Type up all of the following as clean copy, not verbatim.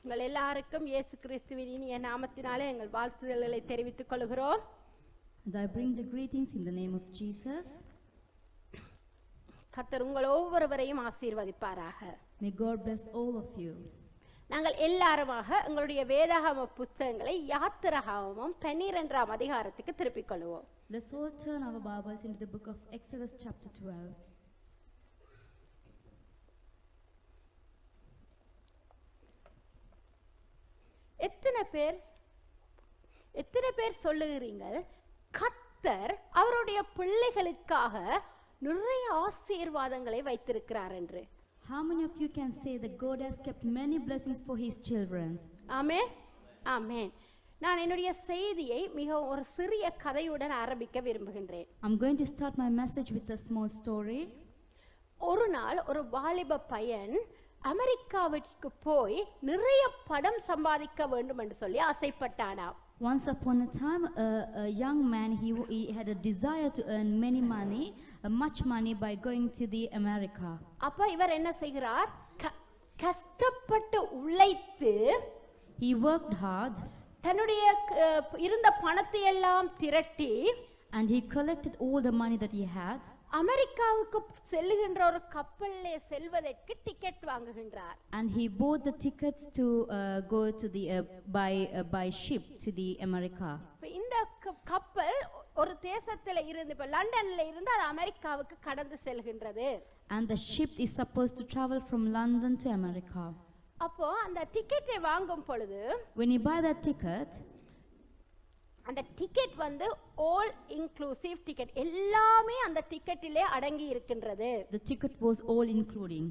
உங்கள் எல்லாருக்கும் இயேசு கிறிஸ்துவின் இனிய நாமத்தினாலே எங்கள் வாழ்த்துதல்களை தெரிவித்துக் கொள்கிறோம். And I bring the greetings in the name of Jesus. கர்த்தர் உங்கள் ஒவ்வொருவரையும் ஆசீர்வதிப்பாராக. May God bless all of you. நாங்கள் எல்லாருமாக எங்களுடைய வேதாகம புத்தகங்களை யாத்திராகமம் 12ஆம் அதிகாரத்துக்கு திருப்பிக் கொள்வோம். Let's all turn our Bibles into the book of Exodus chapter 12. எத்தனை பேர் சொல்லுகிறீர்கள் கர்த்தர் அவருடைய பிள்ளைகளுக்காக நிறைய ஆசீர்வாதங்களை வைத்திருக்கிறார் என்று? How many of you can say that God has kept many blessings for his children? ஆமென், ஆமென். நான் என்னுடைய செய்தியை மிகவும் ஒரு சிறிய கதையுடன் ஆரம்பிக்க விரும்புகின்றேன். I'm going to start my message with a small story. ஒரு நாள் ஒரு வாலிப பையன் அமெரிக்காவிற்கு போய் நிறைய பணம் சம்பாதிக்க வேண்டும் என்று சொல்லி ஆசைப்பட்டானாம். Once upon a time, a young man, he had a desire to earn much money by going to the America. அப்ப இவர் என்ன செய்கிறார்? கஷ்டப்பட்டு உழைத்து he worked hard, தன்னுடைய இருந்த பணத்தை எல்லாம் திரட்டி, and he collected all the money that he had. அமெரிக்காவுக்கு செல்லுகின்ற ஒரு கப்பல்ல செல்வதற்கு ticket வாங்குகின்றார். And he bought the tickets to go to the by ship to the America. இந்த கப்பல் ஒரு தேசத்துல இருந்து, இப்ப லண்டன்ல இருந்து அது அமெரிக்காவுக்கு கடந்து செல்கின்றது. And the ship is supposed to travel from London to America. அப்போ அந்த டிக்கெட்டை வாங்கும் பொழுது, when you buy that ticket, அந்த டிக்கெட் வந்து all inclusive டிக்கெட், எல்லாமே அந்த டிக்கெட்டிலே அடங்கி இருக்கின்றது. The ticket was all including.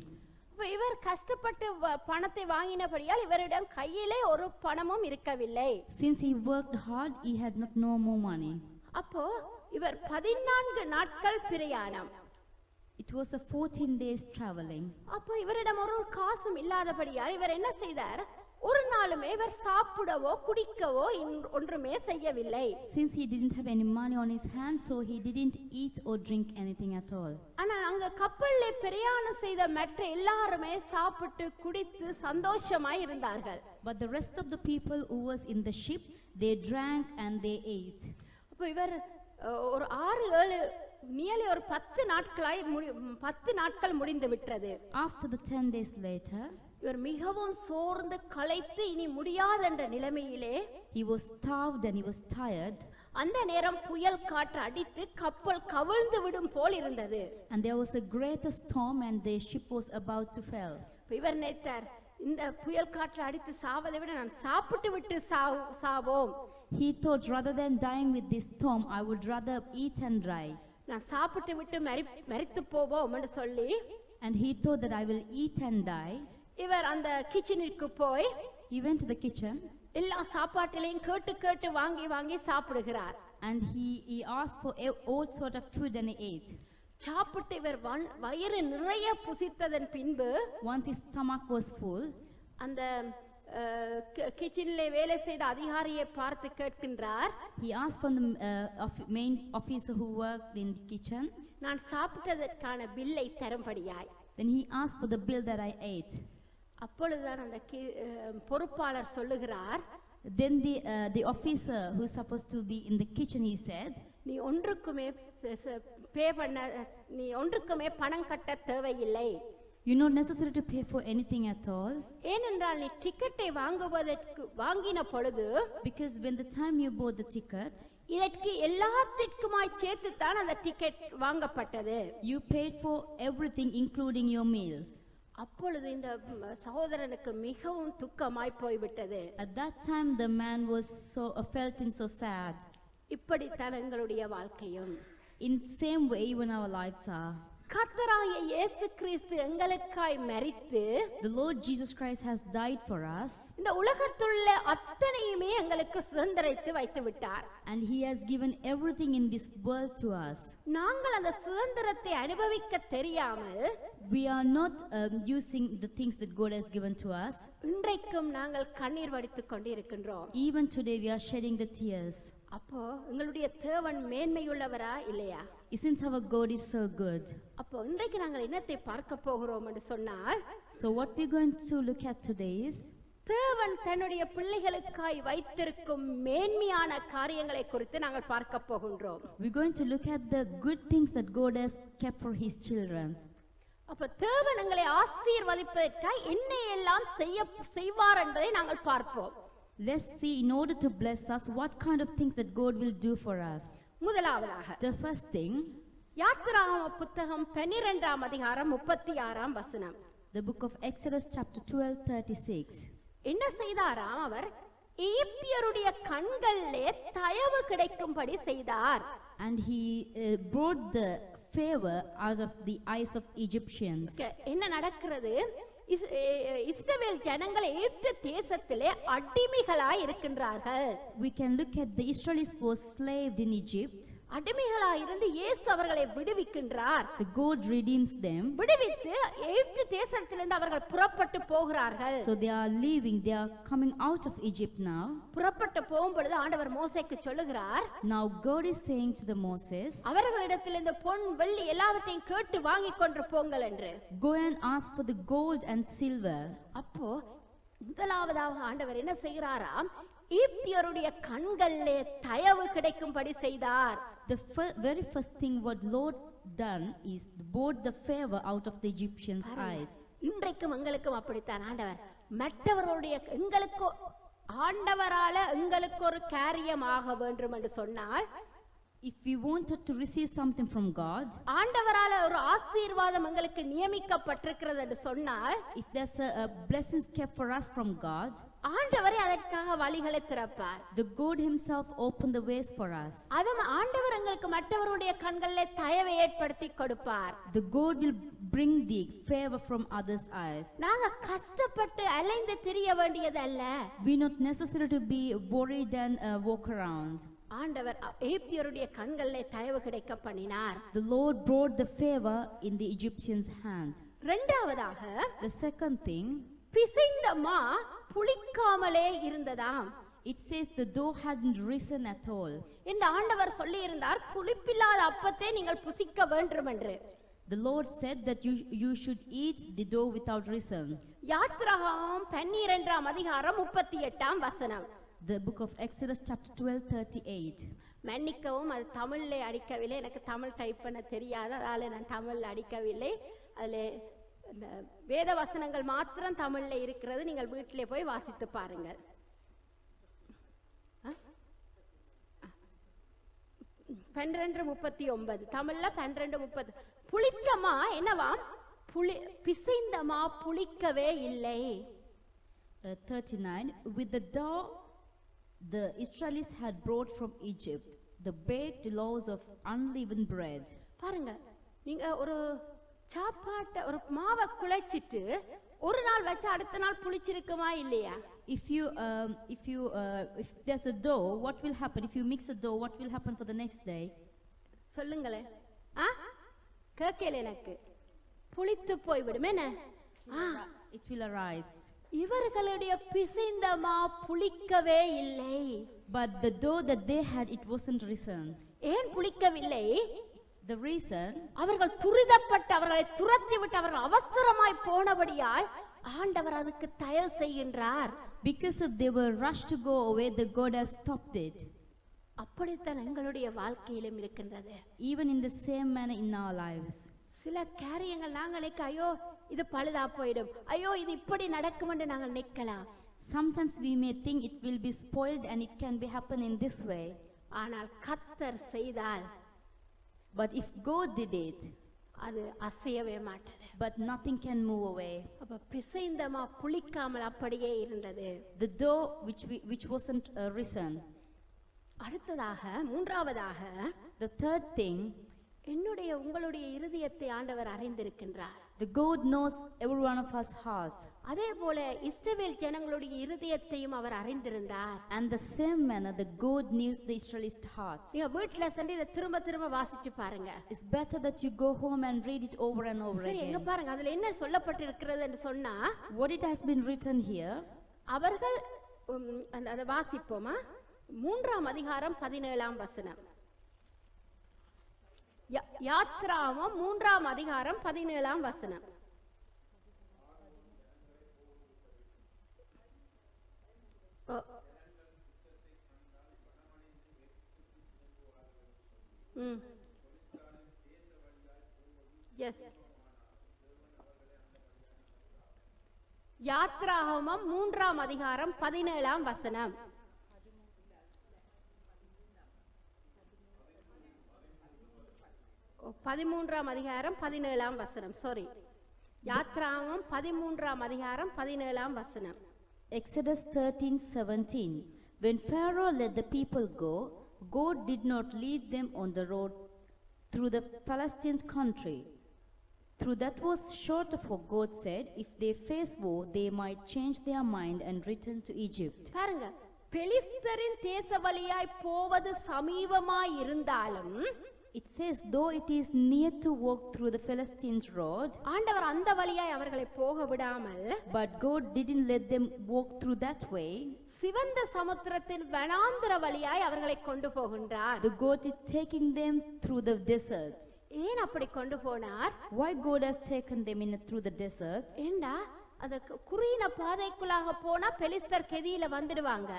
இவர் கஷ்டப்பட்டு பணத்தை வாங்கினபடியால் இவரிடம் கையிலே ஒரு பணமும் இருக்கவில்லை. Since he worked hard, he had no more money. அப்போ இவர் 14 நாட்கள் பிரயாணம். It was a 14 days traveling. அப்போ இவரிடம் ஒரு காசும் இல்லாதபடியால் இவர் என்ன செய்தார்? ஒரு நாளுமே இவர் சாப்பிடவோ குடிக்கவோ ஒன்றுமே செய்யவில்லை. Since he didn't have any money on his hands, so he didn't eat or drink anything at all. ஆனா அங்க கப்பல்ல பிரயாணம் செய்த மற்ற எல்லாரும் சாப்பிட்டு குடித்து சந்தோஷமாய் இருந்தார்கள். But the rest of the people who was in the ship, they drank and they ate. அப்ப இவர் ஒரு 6-7 நியர்லி ஒரு 10 நாட்கள் முடிந்து விட்டது. After the 10 days later, இவர் மிகவும் சோர்ந்து களைத்து இனி முடியாத என்ற நிலைமையிலே, he was starved and he was tired. அந்த நேரம் புயல் காற்று அடித்து கப்பல் கவிழ்ந்து விடும் போல் இருந்தது. And there was a great storm and the ship was about to fall. இவர் நினைத்தார், இந்த புயல் காற்று அடித்து சாவதை விட நான் சாப்பிட்டு விட்டு சாவோம். He thought, rather than dying with this storm, I would rather eat and die. நான் சாப்பிட்டு விட்டு மரித்து போவோம் என்று சொல்லி, and he thought that I will eat and die. இவர் அந்த கிச்சனுக்கு போய், he went to the kitchen, எல்லா சாப்பாட்டிலையும் கேட்டு வாங்கி சாப்பிடுகிறார். and he asked for all sort of food and he ate. சாப்பிட்டு இவர் வயிறு நிறைய புசித்ததன் பின்பு, once his stomach was full, அந்த கிச்சனிலே வேலை செய்த அதிகாரியை பார்த்து கேட்கின்றார். he asked from the main officer who worked in the kitchen, நான் சாப்பிட்டதற்கான பில்லை தரும்படியாய். then he asked for the bill that I ate. அப்பொழுதுதான் அந்த பொறுப்பாளர் சொல்லுகிறார், then the officer who is supposed to be in the kitchen, he said, நீ ஒன்றுக்குமே பணம் கட்ட தேவையில்லை. you not necessary to pay for anything at all. ஏனென்றால் நீ டிக்கெட்டை வாங்கின பொழுது, because when the time you bought the ticket, இதற்கு எல்லாத்திற்குமாய் சேர்த்து தான் அந்த டிக்கெட் வாங்கப்பட்டது. you paid for everything including your meals. அப்பொழுது இந்த சகோதரனுக்கு மிகவும் துக்கமாய் போய்விட்டது. At that time the man was felt so sad. இப்படித்தான் எங்களுடைய வாழ்க்கையும். In same way even our lives are. கர்த்தராகிய இயேசு கிறிஸ்து எங்களுக்காய் மரித்து, the Lord Jesus Christ has died for us. இந்த உலகத்துள்ள அத்தனையுமே எங்களுக்கு சுதந்தரித்து வைத்து விட்டார். And he has given everything in this world to us. நாங்கள் அந்த சுதந்திரத்தை அனுபவிக்க தெரியாமல், we are not using the things that God has given to us. இன்றைக்கும் நாங்கள் கண்ணீர் வடித்துக் கொண்டு இருக்கின்றோம். Even today we are shedding the tears. அப்போ எங்களுடைய தேவன் மேன்மையுள்ளவரா இல்லையா? Isn't our God is so good? அப்போ இன்றைக்கு நாங்கள் என்னத்தை பார்க்க போகிறோம் என்று சொன்னால், so what we going to look at today is, தேவன் தன்னுடைய பிள்ளைகளுக்காய் வைத்திருக்கும் மேன்மையான காரியங்களை குறித்து நாங்கள் பார்க்க போகின்றோம். We're going to look at the good things that God has kept for his children. அப்ப தேவன் எங்களை ஆசீர்வதிப்பதற்காய் என்ன எல்லாம் செய்வார் என்பதை நாங்கள் பார்ப்போம். Let's see, in order to bless us, what kind of things that God will do for us. முதலாவதாக The first thing, யாத்திராகம புத்தகம் 12ஆம் அதிகாரம் 36ஆம் வசனம். the book of Exodus chapter 12:36. என்ன செய்தாராம்? அவர் எகிப்தியருடைய கண்களிலே தயவு கிடைக்கும்படி செய்தார். And he brought the favor out of the eyes of Egyptians. என்ன நடக்கிறது? இஸ்ரவேல் ஜனங்கள் எகிப்து தேசத்திலே அடிமைகளாய் இருக்கின்றார்கள். We can look at the Israelites were slaved in Egypt. அடிமைகளாய் இருந்து இயேசு அவர்களை விடுவிக்கின்றார். The God redeems them. விடுவித்து எகிப்து தேசத்திலிருந்து அவர்கள் புறப்பட்டு போகிறார்கள். So they are leaving, they are coming out of Egypt now. புறப்பட்டு போகும்பொழுது ஆண்டவர் மோசேக்கு சொல்லுகிறார், Now God is saying to the Moses, அவர்களிடத்தில் இந்த பொன் வெள்ளி எல்லாவற்றையும் கேட்டு வாங்கிக் கொண்டு போங்கள் என்று. Go and ask for the gold and silver. அப்போ முதலாவதாக ஆண்டவர் என்ன செய்கிறாராம்? எகிப்தியருடைய கண்களிலே தயவு கிடைக்கும்படி செய்தார். The very first thing what Lord done is brought the favor out of the Egyptians' eyes. இன்றைக்கும் எங்களுக்கும் அப்படித்தான் ஆண்டவர் மற்றவர்களுடைய எங்களுக்கு ஆண்டவரால எங்களுக்கு ஒரு காரியமாக வேண்டும் என்று சொன்னால், if we wanted to receive something from God, ஆண்டவரால ஒரு ஆசீர்வாதம் எங்களுக்கு நியமிக்கப்பட்டிருக்கிறது என்று சொன்னால், if there's a blessings kept for us from God, ஆண்டவரே அதற்காக வழிகளை திறப்பார். the God himself opened the ways for us. அதுவும் ஆண்டவர் எங்களுக்கு மற்றவருடைய கண்களிலே தயவை ஏற்படுத்தி கொடுப்பார். The God will bring the favor from others' eyes. நாங்க கஷ்டப்பட்டு அலைந்து திரிய வேண்டியது அல்ல. We not necessary to be worried and walk around. ஆண்டவர் எகிப்தியருடைய கண்களிலே தயவு கிடைக்க பண்ணினார். The Lord brought the favor in the Egyptians' hand. இரண்டாவதாக, The second thing, பிசைந்த மா புளிக்காமலே இருந்ததாம். it says the dough hadn't risen at all. இந்த ஆண்டவர் சொல்லி இருந்தார், புளிப்பில்லாத அப்பத்தை நீங்கள் புசிக்க வேண்டும் என்று. The Lord said that you should eat the dough without risen. யாத்திராகமம் 12ஆம் அதிகாரம் 38ஆம் வசனம். The book of Exodus chapter 12:38. மன்னிக்கவும், அது தமிழ்ல அடிக்கவில்லை. எனக்கு தமிழ் டைப் பண்ண தெரியாது, அதனால நான் தமிழ்ல அடிக்கவில்லை. அதுல இந்த வேத வசனங்கள் மாத்திரம் தமிழ்ல இருக்கிறது. நீங்கள் வீட்டிலே போய் வாசித்து பாருங்கள். 12:39 தமிழ்ல 12:30. புளித்தமா என்னவாம்? பிசைந்தமா புளிக்கவே இல்லை. 39. With the dough the Israelites had brought from Egypt, the baked loaves of unleavened bread. பாருங்க, நீங்க ஒரு சாப்பாட்டை ஒரு மாவை குழைச்சிட்டு ஒரு நாள் வச்சு அடுத்த நாள் புளிச்சிருக்குமா இல்லையா? If there's a dough, what will happen? If you mix a dough, what will happen for the next day? சொல்லுங்களேன். கேட்கல, எனக்கு புளித்து போய்விடும். என்ன? It will arise. இவர்களுடைய பிசைந்த மா புளிக்கவே இல்லை. But the dough that they had, it wasn't risen. ஏன் புளிக்கவில்லை? The reason, அவர்கள் துரிதப்பட்டு அவர்களை துரத்தி விட்டு அவர்கள் அவசரமாய் போனபடியால் ஆண்டவர் அதுக்கு தயவு செய்கின்றார். because of they were rushed to go away, the God has stopped it. அப்படித்தான் எங்களுடைய வாழ்க்கையிலும் இருக்கின்றது. Even in the same manner in our lives. சில காரியங்கள் நாங்கள் நினைக்க, ஐயோ இது பழுதா போயிடும், ஐயோ இது இப்படி நடக்கும் என்று நாங்கள் நினைக்கலாம். Sometimes we may think it will be spoiled and it can be happen in this way. ஆனால் கர்த்தர் செய்தால், But if God did it, அது அசையவே மாட்டது. but nothing can move away. அப்ப பிசைந்தமா புளிக்காமல் அப்படியே இருந்தது. The dough which wasn't risen. அடுத்ததாக, மூன்றாவதாக, The third thing, என்னுடைய உங்களுடைய இருதயத்தை ஆண்டவர் அறிந்திருக்கின்றார். the God knows every one of us heart. அதே போல இஸ்ரவேல் ஜனங்களுடைய இருதயத்தையும் அவர் அறிந்திருந்தார். And the same manner the God knows the Israelite heart. நீங்க வீட்ல சென்று இதை திரும்ப திரும்ப வாசிச்சு பாருங்க. It's better that you go home and read it over and over சரி, எங்க again. பாருங்க, அதுல என்ன சொல்லப்பட்டிருக்கிறது என்று சொன்னா, What it has been written here, அவர்கள் அதை வாசிப்போமா? 3ஆம் அதிகாரம் 17ஆம் வசனம். யாத்திராகமம் 3ஆம் அதிகாரம் 17ஆம் வசனம். ம் எஸ் யாத்ராகமம் 3ஆம் அதிகாரம் 17ஆம் வசனம். ஓ, 13ஆம் அதிகாரம் 17ஆம் வசனம். சாரி, யாத்ராகமம் 13ஆம் அதிகாரம் 17ஆம் வசனம். Exodus 13:17. When Pharaoh let the people go, God did not lead them on the road through the Palestinian country. Through that was shorter, for God said, if they face war, they might change their mind and return to Egypt. பாருங்க, பெலிஸ்தரின் தேச வழியாய் போவது சமீபமாய் இருந்தாலும், It says, though it is near to walk through the Philistines' road, ஆண்டவர் அந்த வழியாய் அவர்களை போக விடாமல், but God didn't let them walk through that way. சிவந்த சமுத்திரத்தின் வனாந்திர வழியாய் அவர்களை கொண்டு போகின்றார். The God is taking them through the desert. ஏன் அப்படி கொண்டு போனார்? Why God has taken them through the desert? ஏண்டா அந்த குறுகின பாதைக்குள்ளாக போனா பெலிஸ்தர் கெதியில வந்துடுவாங்க.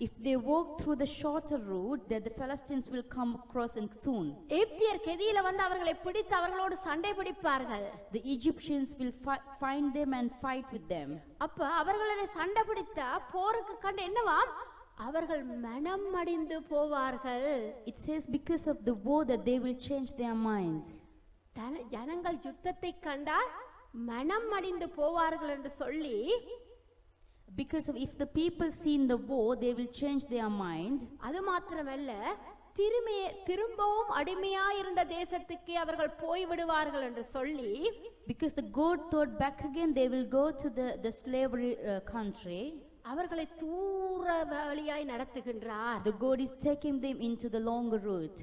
If they walk through the shorter route, that the Philistines will come across and soon. எகிப்தியர் கெதியில வந்து அவர்களை பிடித்து அவர்களோடு சண்டை பிடிப்பார்கள். The Egyptians will find them and fight with them. அப்ப அவர்களை சண்டை பிடித்தா போருக்கு கண்டு என்னவாம்? அவர்கள் மனம் அடிந்து போவார்கள். It says because of the war that they will change their mind. ஜனங்கள் யுத்தத்தை கண்டால் மனம் அடிந்து போவார்கள் என்று சொல்லி, because of if the people see in the war, they will change their mind. அது மாத்திரமல்ல, திரும்பவும் அடிமையாயிருந்த தேசத்துக்கு அவர்கள் போய் விடுவார்கள் என்று சொல்லி, because the God thought back again they will go to the slavery country. அவர்களை தூர வழியாய் நடத்துகின்றார். The God is taking them into the longer route.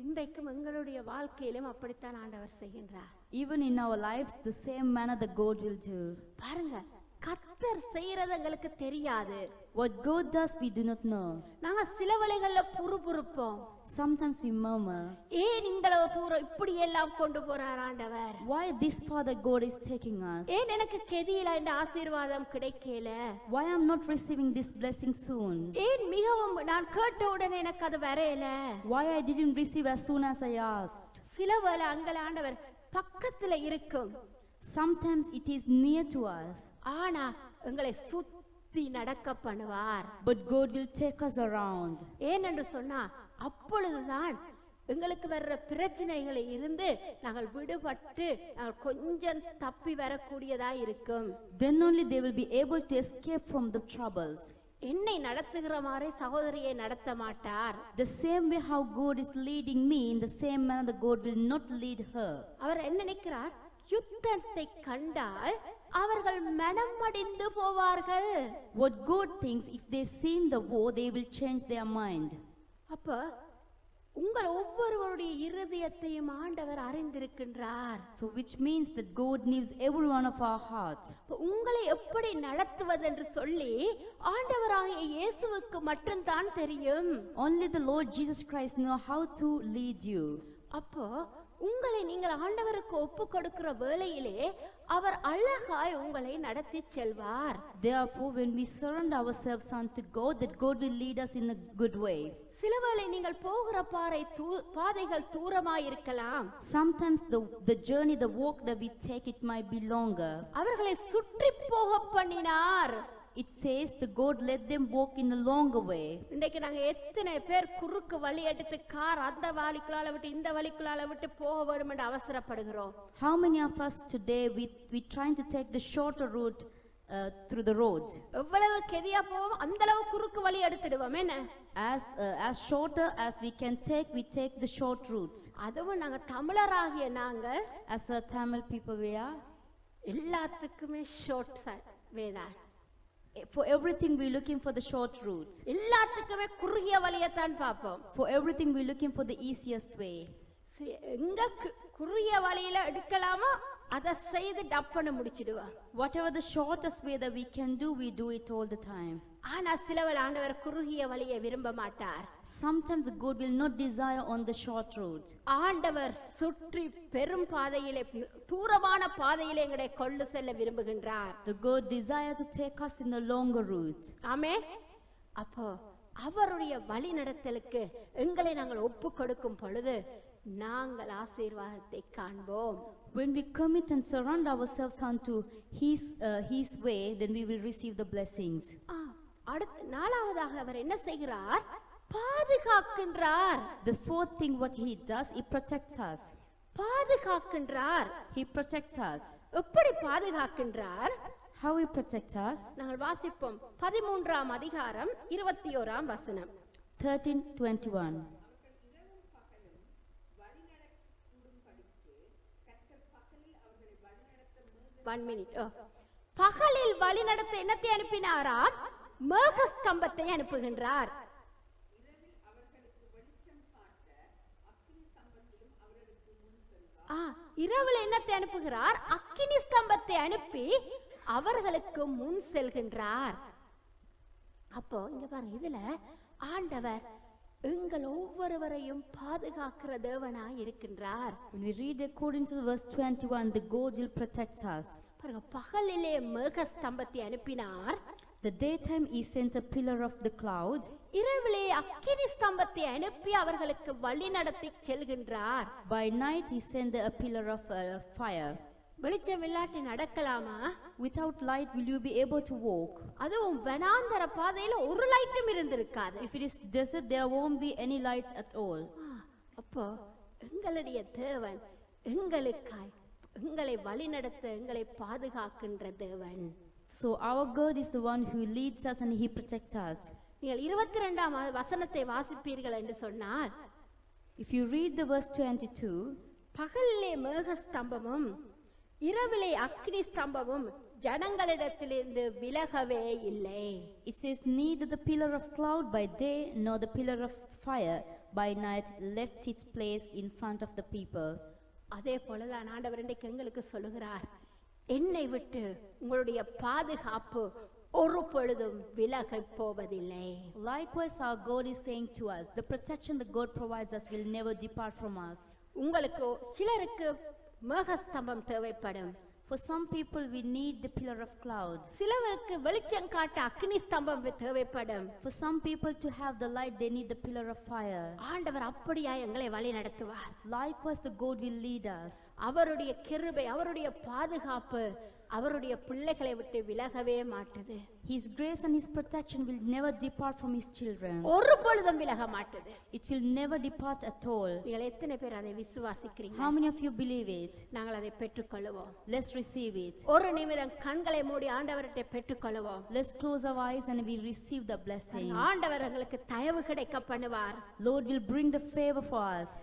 இன்றைக்கும் எங்களுடைய வாழ்க்கையிலும் அப்படித்தான் ஆண்டவர் செய்கின்றார். Even in our lives, the same manner the God will do. பாருங்க, கர்த்தர் செய்யறது எங்களுக்கு தெரியாது. What God does, we do not know. நாங்க சில வேளைகள்ல புறுபுறுப்போம். Sometimes we murmur. ஏன் இந்த தூரம் இப்படி எல்லாம் கொண்டு போறார் ஆண்டவர்? Why this far that God is taking us? ஏன் எனக்கு கெதியில இந்த ஆசீர்வாதம் கிடைக்கல? Why I'm not receiving this blessing soon? ஏன் மிகவும் நான் கேட்ட உடனே எனக்கு அது வரல? Why I didn't receive as soon as I asked? சில வேளை அங்க ஆண்டவர் பக்கத்துல இருக்கும். Sometimes it is near to us. ஆனா எங்களை சுத்தி நடக்க பண்ணுவார். But God will take us around. ஏனென்று சொன்னா அப்பொழுதுதான் எங்களுக்கு வர்ற பிரச்சனைகளை இருந்து நாங்கள் விடுபட்டு நாங்கள் கொஞ்சம் தப்பி வரக்கூடியதா இருக்கும். Then only they will be able to escape from the troubles. என்னை நடத்துகிற மாதிரி சகோதரியை நடத்த மாட்டார். The same way how God is leading me, in the same manner the God will not lead her. அவர் என்ன நினைக்கிறார்? யுத்தத்தை கண்டால் அவர்கள் மனம் அடிந்து போவார்கள். What God thinks, if they see the war, they will change their mind. அப்ப உங்கள் ஒவ்வொருவருடைய இருதயத்தையும் ஆண்டவர் அறிந்திருக்கின்றார். So which means that God knows every one of our hearts. உங்களை எப்படி நடத்துவது என்று சொல்லி ஆண்டவராகிய இயேசுவுக்கு மட்டும்தான் தெரியும். Only the Lord Jesus Christ know how to lead you. அப்போ உங்களை நீங்கள் ஆண்டவருக்கு ஒப்பு கொடுக்கிற வேளையிலே அவர் அழகாய் உங்களை நடத்தி செல்வார். Therefore, when we surrender ourselves unto God, that God will lead us in a good way. சில வேளை நீங்கள் போகிற பாதைகள் தூரமாய் இருக்கலாம். Sometimes the journey, the walk that we take, it might be longer. அவர்களை சுற்றி போக பண்ணினார். It says the God let them walk in a longer way. இன்னைக்கு நாங்க எத்தனை பேர் குறுக்கு வழி எடுத்து கார் அந்த வழிக்குள்ளால விட்டு இந்த வழிக்குள்ளால விட்டு போக வேண்டும் என்று அவசரப்படுகிறோம். How many of us today we trying to take the shorter route through the roads? எவ்வளவு கெதியா போவோம் அந்த அளவு குறுக்கு வழி எடுத்துடுவோம். என்ன as shorter as we can take, we take the short routes. அதுவும் நாங்க தமிழராகிய நாங்க As a Tamil people we are, எல்லாத்துக்குமே short வேதான். For everything we're looking for the short route. எல்லாத்துக்குமே குறுகிய வழியத்தான் பார்ப்போம். For everything we're looking for the easiest way. எங்க குறுகிய வழியில எடுக்கலாமோ அதை செய்து டப்பன முடிச்சிடுவோம். Whatever the shortest way that we can do, we do it all the time. ஆனா சிலவள் ஆண்டவர் குறுகிய வழியை விரும்ப மாட்டார். Sometimes God will not desire on the short route. ஆண்டவர் சுற்றி பெரும் பாதையிலே தூரமான பாதையிலே எங்களை கொண்டு செல்ல விரும்புகின்றார். The God desire to take us in the longer route. ஆமென். அப்போ அவருடைய வழி நடத்தலுக்கு எங்களை நாங்கள் ஒப்பு கொடுக்கும் பொழுது நாங்கள் ஆசீர்வாதத்தை காண்போம். When we commit and surrender ourselves unto his way, then we will receive the blessings. அடுத்து நாலாவதாக அவர் என்ன செய்கிறார்? பாதுகாக்கின்றார். The fourth thing what he does, he protects us. பாதுகாக்கின்றார். He protects us. எப்படி பாதுகாக்கின்றார்? How he protects us? நாங்கள் வாசிப்போம் 13ஆம் அதிகாரம் 21ஆம் வசனம். 13:21. 1 minute. பகலில் வழி நடத்த என்னத்தை அனுப்பினாராம்? மேகஸ்தம்பத்தை அனுப்புகின்றார். இரவுல என்னத்தை அனுப்புகிறார்? அக்கினி ஸ்தம்பத்தை அனுப்பி அவர்களுக்கு முன் செல்கின்றார். அப்போ இங்க பாருங்க, இதுல ஆண்டவர் எங்கள் ஒவ்வொருவரையும் பாதுகாக்கிற தேவனாய் இருக்கின்றார். When we read according to verse 21, the God will protect us. பாருங்க, பகலிலே மேகஸ்தம்பத்தை அனுப்பினார். The daytime he sent a pillar of the cloud. இரவிலே அக்கினி ஸ்தம்பத்தை அனுப்பி அவர்களுக்கு வழி நடத்தி செல்கின்றார். By night he sent a pillar of fire. வெளிச்சம் இல்லாட்டி நடக்கலாமா? Without light will you be able to walk? அதுவும் வனாந்தர பாதையில ஒரு லைட்டும் இருந்திருக்காது. If it is desert, there won't be any lights at all. அப்போ எங்களுடைய தேவன் எங்களுக்காய் எங்களை வழிநடத்த எங்களை பாதுகாக்கின்ற தேவன். So our God is the one who leads us and he protects us. நீங்கள் 22ஆம் வசனத்தை வாசிப்பீர்கள் என்று சொன்னால், if you read the verse 22, பகலிலே மேகஸ்தம்பமும் இரவிலே அக்னி ஸ்தம்பமும் ஜனங்களிடத்திலிருந்து விலகவே இல்லை. It says, neither the pillar of cloud by day nor the pillar of fire by night left its place in front of the people. அதே போலதான் ஆண்டவர் இன்றைக்கு எங்களுக்கு சொல்லுகிறார், என்னை விட்டு உங்களுடைய பாதுகாப்பு ஒரு பொழுதும் விலகி போவதில்லை. Likewise our God is saying to us, the protection that God provides us will never depart from us. உங்களுக்கு சிலருக்கு மேகஸ்தம்பம் தேவைப்படும். For some people we need the pillar of cloud. சிலருக்கு வெளிச்சம் காட்ட அக்னி ஸ்தம்பம் தேவைப்படும். For some people to have the light they need the pillar of fire. ஆண்டவர் அப்படியே எங்களை வழி நடத்துவார். Likewise the God will lead us. அவருடைய கிருபை, அவருடைய பாதுகாப்பு அவருடைய பிள்ளைகளை விட்டு விலகவே மாட்டது. His grace and his protection will never depart from his children. ஒரு பொழுதும் விலக மாட்டது. It will never depart at all. நீங்கள் எத்தனை பேர் அதை விசுவாசிக்கிறீங்க? How many of you believe it? நாங்கள் அதை பெற்றுக்கொள்வோம். Let's receive it. ஒரு நிமிடம் கண்களை மூடி ஆண்டவர்கிட்ட பெற்றுக்கொள்வோம். Let's close our eyes and we receive the blessing. ஆண்டவர் எங்களுக்கு தயவு கிடைக்க பண்ணுவார். Lord will bring the favor for us.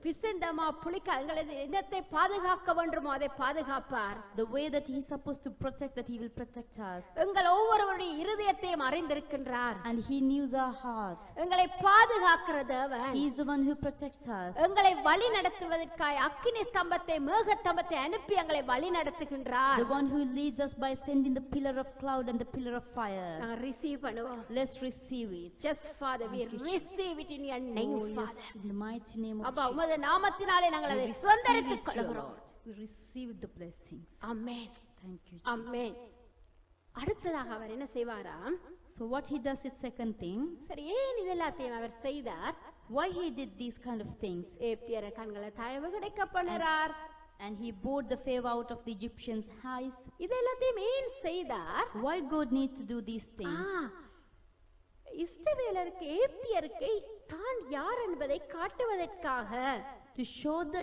பிசைந்தமா புளிக்க எங்களது எண்ணத்தை பாதுகாக்க வேண்டுமோ அதை பாதுகாப்பார். The way that he is supposed to protect, that he will protect us. எங்கள் ஒவ்வொருவருடைய இருதயத்தையும் அறிந்திருக்கின்றார். And he knows our heart. எங்களை பாதுகாக்கிற தேவன். He is the one who protects us. எங்களை வழி நடத்துவதற்காக அக்கினி ஸ்தம்பத்தை மேகஸ்தம்பத்தை அனுப்பி எங்களை வழி நடத்துகின்றார். The one who leads us by sending the pillar of cloud and the pillar of fire. நாங்கள் ரிசீவ் பண்ணுவோம். Let's receive it. Just Father, we receive it in your name, Father. In the mighty name of அப்பா உமது நாமத்தினாலே நாங்கள் அதை சுதந்தரித்துக் கொள்கிறோம். We receive the blessings. Amen. Thank you, Jesus. Amen. அடுத்ததாக அவர் என்ன செய்வாராம்? So what he does is second thing. சரி, ஏன் இதெல்லாத்தையும் அவர் செய்தார்? Why he did these kind of things? எகிப்தியர் கண்களை தயவு கிடைக்க பண்ணுறார். And he bore the favor out of the Egyptians' eyes. இதெல்லாத்தையும் ஏன் செய்தார்? Why God needs to do these things? இஸ்ரவேலருக்கு எகிப்தியருக்கு தான் யார் என்பதை காட்டுவதற்காக, to show the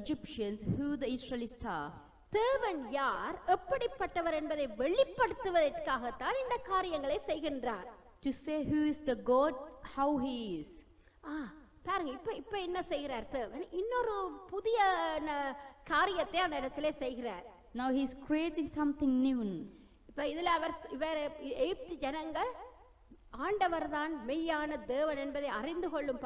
Egyptians who the Israelites are. தேவன் யார், எப்படிப்பட்டவர் என்பதை வெளிப்படுத்துவதற்காக தான் இந்த காரியங்களை செய்கின்றார். To say who is the God, how he is. பாருங்க, இப்ப என்ன செய்கிறார் தேவன்? இன்னொரு புதிய காரியத்தை அந்த இடத்துல செய்கிறார். Now he is creating something new. இப்ப இதுல இவர் எகிப்து ஜனங்கள் ஆண்டவர் தான் மெய்யான தேவன் என்பதை அறிந்து கொள்ளும்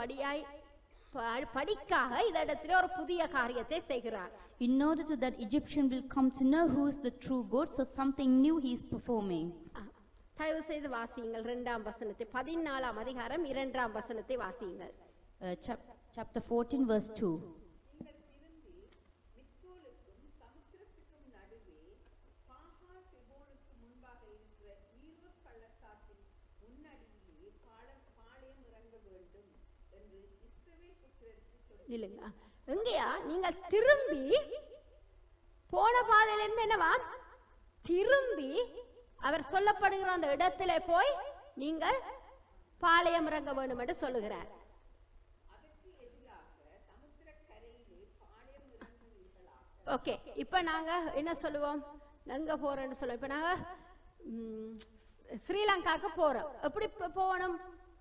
படிக்காக இந்த இடத்துல ஒரு புதிய காரியத்தை செய்கிறார். In order to that Egyptian will come to know who is the true God, so something new he is performing. தயவு செய்து வாசியுங்கள் 2ஆம் வசனத்தை, 14ஆம் அதிகாரம் 2ஆம் வசனத்தை வாசியுங்கள். Chapter 14 verse 2. இல்லைங்க எங்கயா நீங்கள் திரும்பி போன பாதையிலிருந்து என்னவா திரும்பி அவர் சொல்லப்படுகிற அந்த இடத்துல போய் நீங்கள் பாளையம் இறங்க வேண்டும் என்று சொல்லுகிறார். ஓகே, இப்ப நாங்க என்ன சொல்லுவோம், எங்க போறோம்னு சொல்லுவோம். இப்ப நாங்க ஸ்ரீலங்காக்கு போறோம். எப்படி போகணும்?